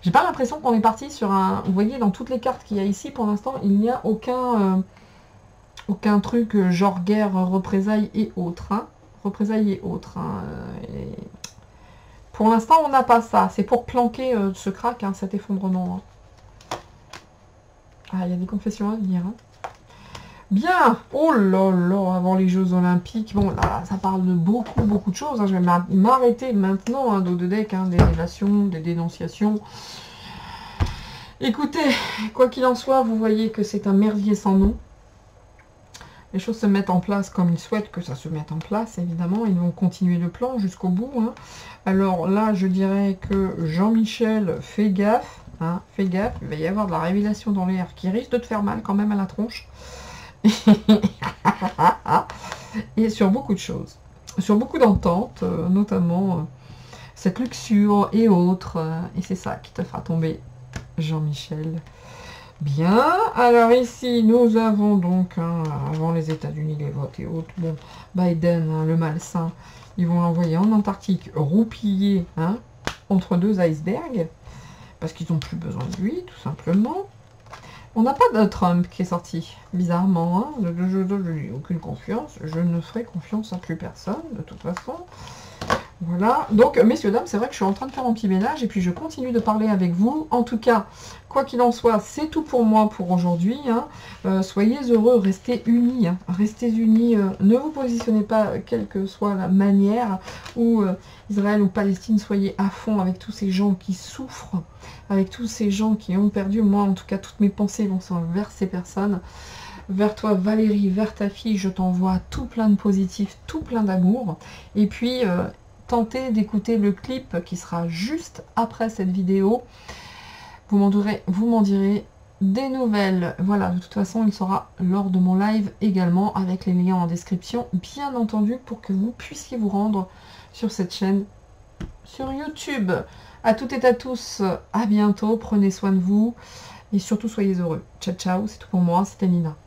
J'ai pas l'impression qu'on est parti sur un... Vous voyez, dans toutes les cartes qu'il y a ici, pour l'instant, il n'y a aucun truc genre guerre, représailles et autres. Hein. Représailles et autres. Hein. Et... Pour l'instant, on n'a pas ça. C'est pour planquer ce crack, hein, cet effondrement. Hein. Ah, il y a des confessions à venir. Hein. Bien. Oh là là, avant les Jeux Olympiques. Bon, là, ça parle de beaucoup de choses. Hein. Je vais m'arrêter maintenant, hein, dos de deck, hein, des révélations, des dénonciations. Écoutez, quoi qu'il en soit, vous voyez que c'est un merdier sans nom. Les choses se mettent en place comme ils souhaitent que ça se mette en place, évidemment. Ils vont continuer le plan jusqu'au bout. Hein. Alors là, je dirais que Jean-Michel, fais gaffe. Hein, fais gaffe. Il va y avoir de la révélation dans l'air qui risque de te faire mal quand même à la tronche. Et sur beaucoup de choses. Sur beaucoup d'ententes, notamment cette luxure et autres. Et c'est ça qui te fera tomber, Jean-Michel. Bien, alors ici nous avons donc, hein, avant les États-Unis, les votes et autres, bon, Biden, hein, le malsain, ils vont l'envoyer en Antarctique, roupillé, hein, entre deux icebergs, parce qu'ils n'ont plus besoin de lui, tout simplement. On n'a pas de Trump qui est sorti, bizarrement, hein, je n'ai aucune confiance, je ne ferai confiance à plus personne, de toute façon. Voilà, donc messieurs, dames, c'est vrai que je suis en train de faire mon petit ménage et puis je continue de parler avec vous. En tout cas, quoi qu'il en soit, c'est tout pour moi pour aujourd'hui. Hein. Soyez heureux, restez unis. Hein. Restez unis, ne vous positionnez pas, quelle que soit la manière où Israël ou Palestine, soyez à fond avec tous ces gens qui souffrent, avec tous ces gens qui ont perdu. Moi, en tout cas, toutes mes pensées vont vers ces personnes. Vers toi, Valérie, vers ta fille, je t'envoie tout plein de positifs, tout plein d'amour. Et puis... tentez d'écouter le clip qui sera juste après cette vidéo. Vous m'en direz des nouvelles. Voilà, de toute façon, il sera lors de mon live également avec les liens en description, bien entendu, pour que vous puissiez vous rendre sur cette chaîne sur YouTube. À toutes et à tous, à bientôt, prenez soin de vous et surtout soyez heureux. Ciao, ciao, c'est tout pour moi, c'était Nina.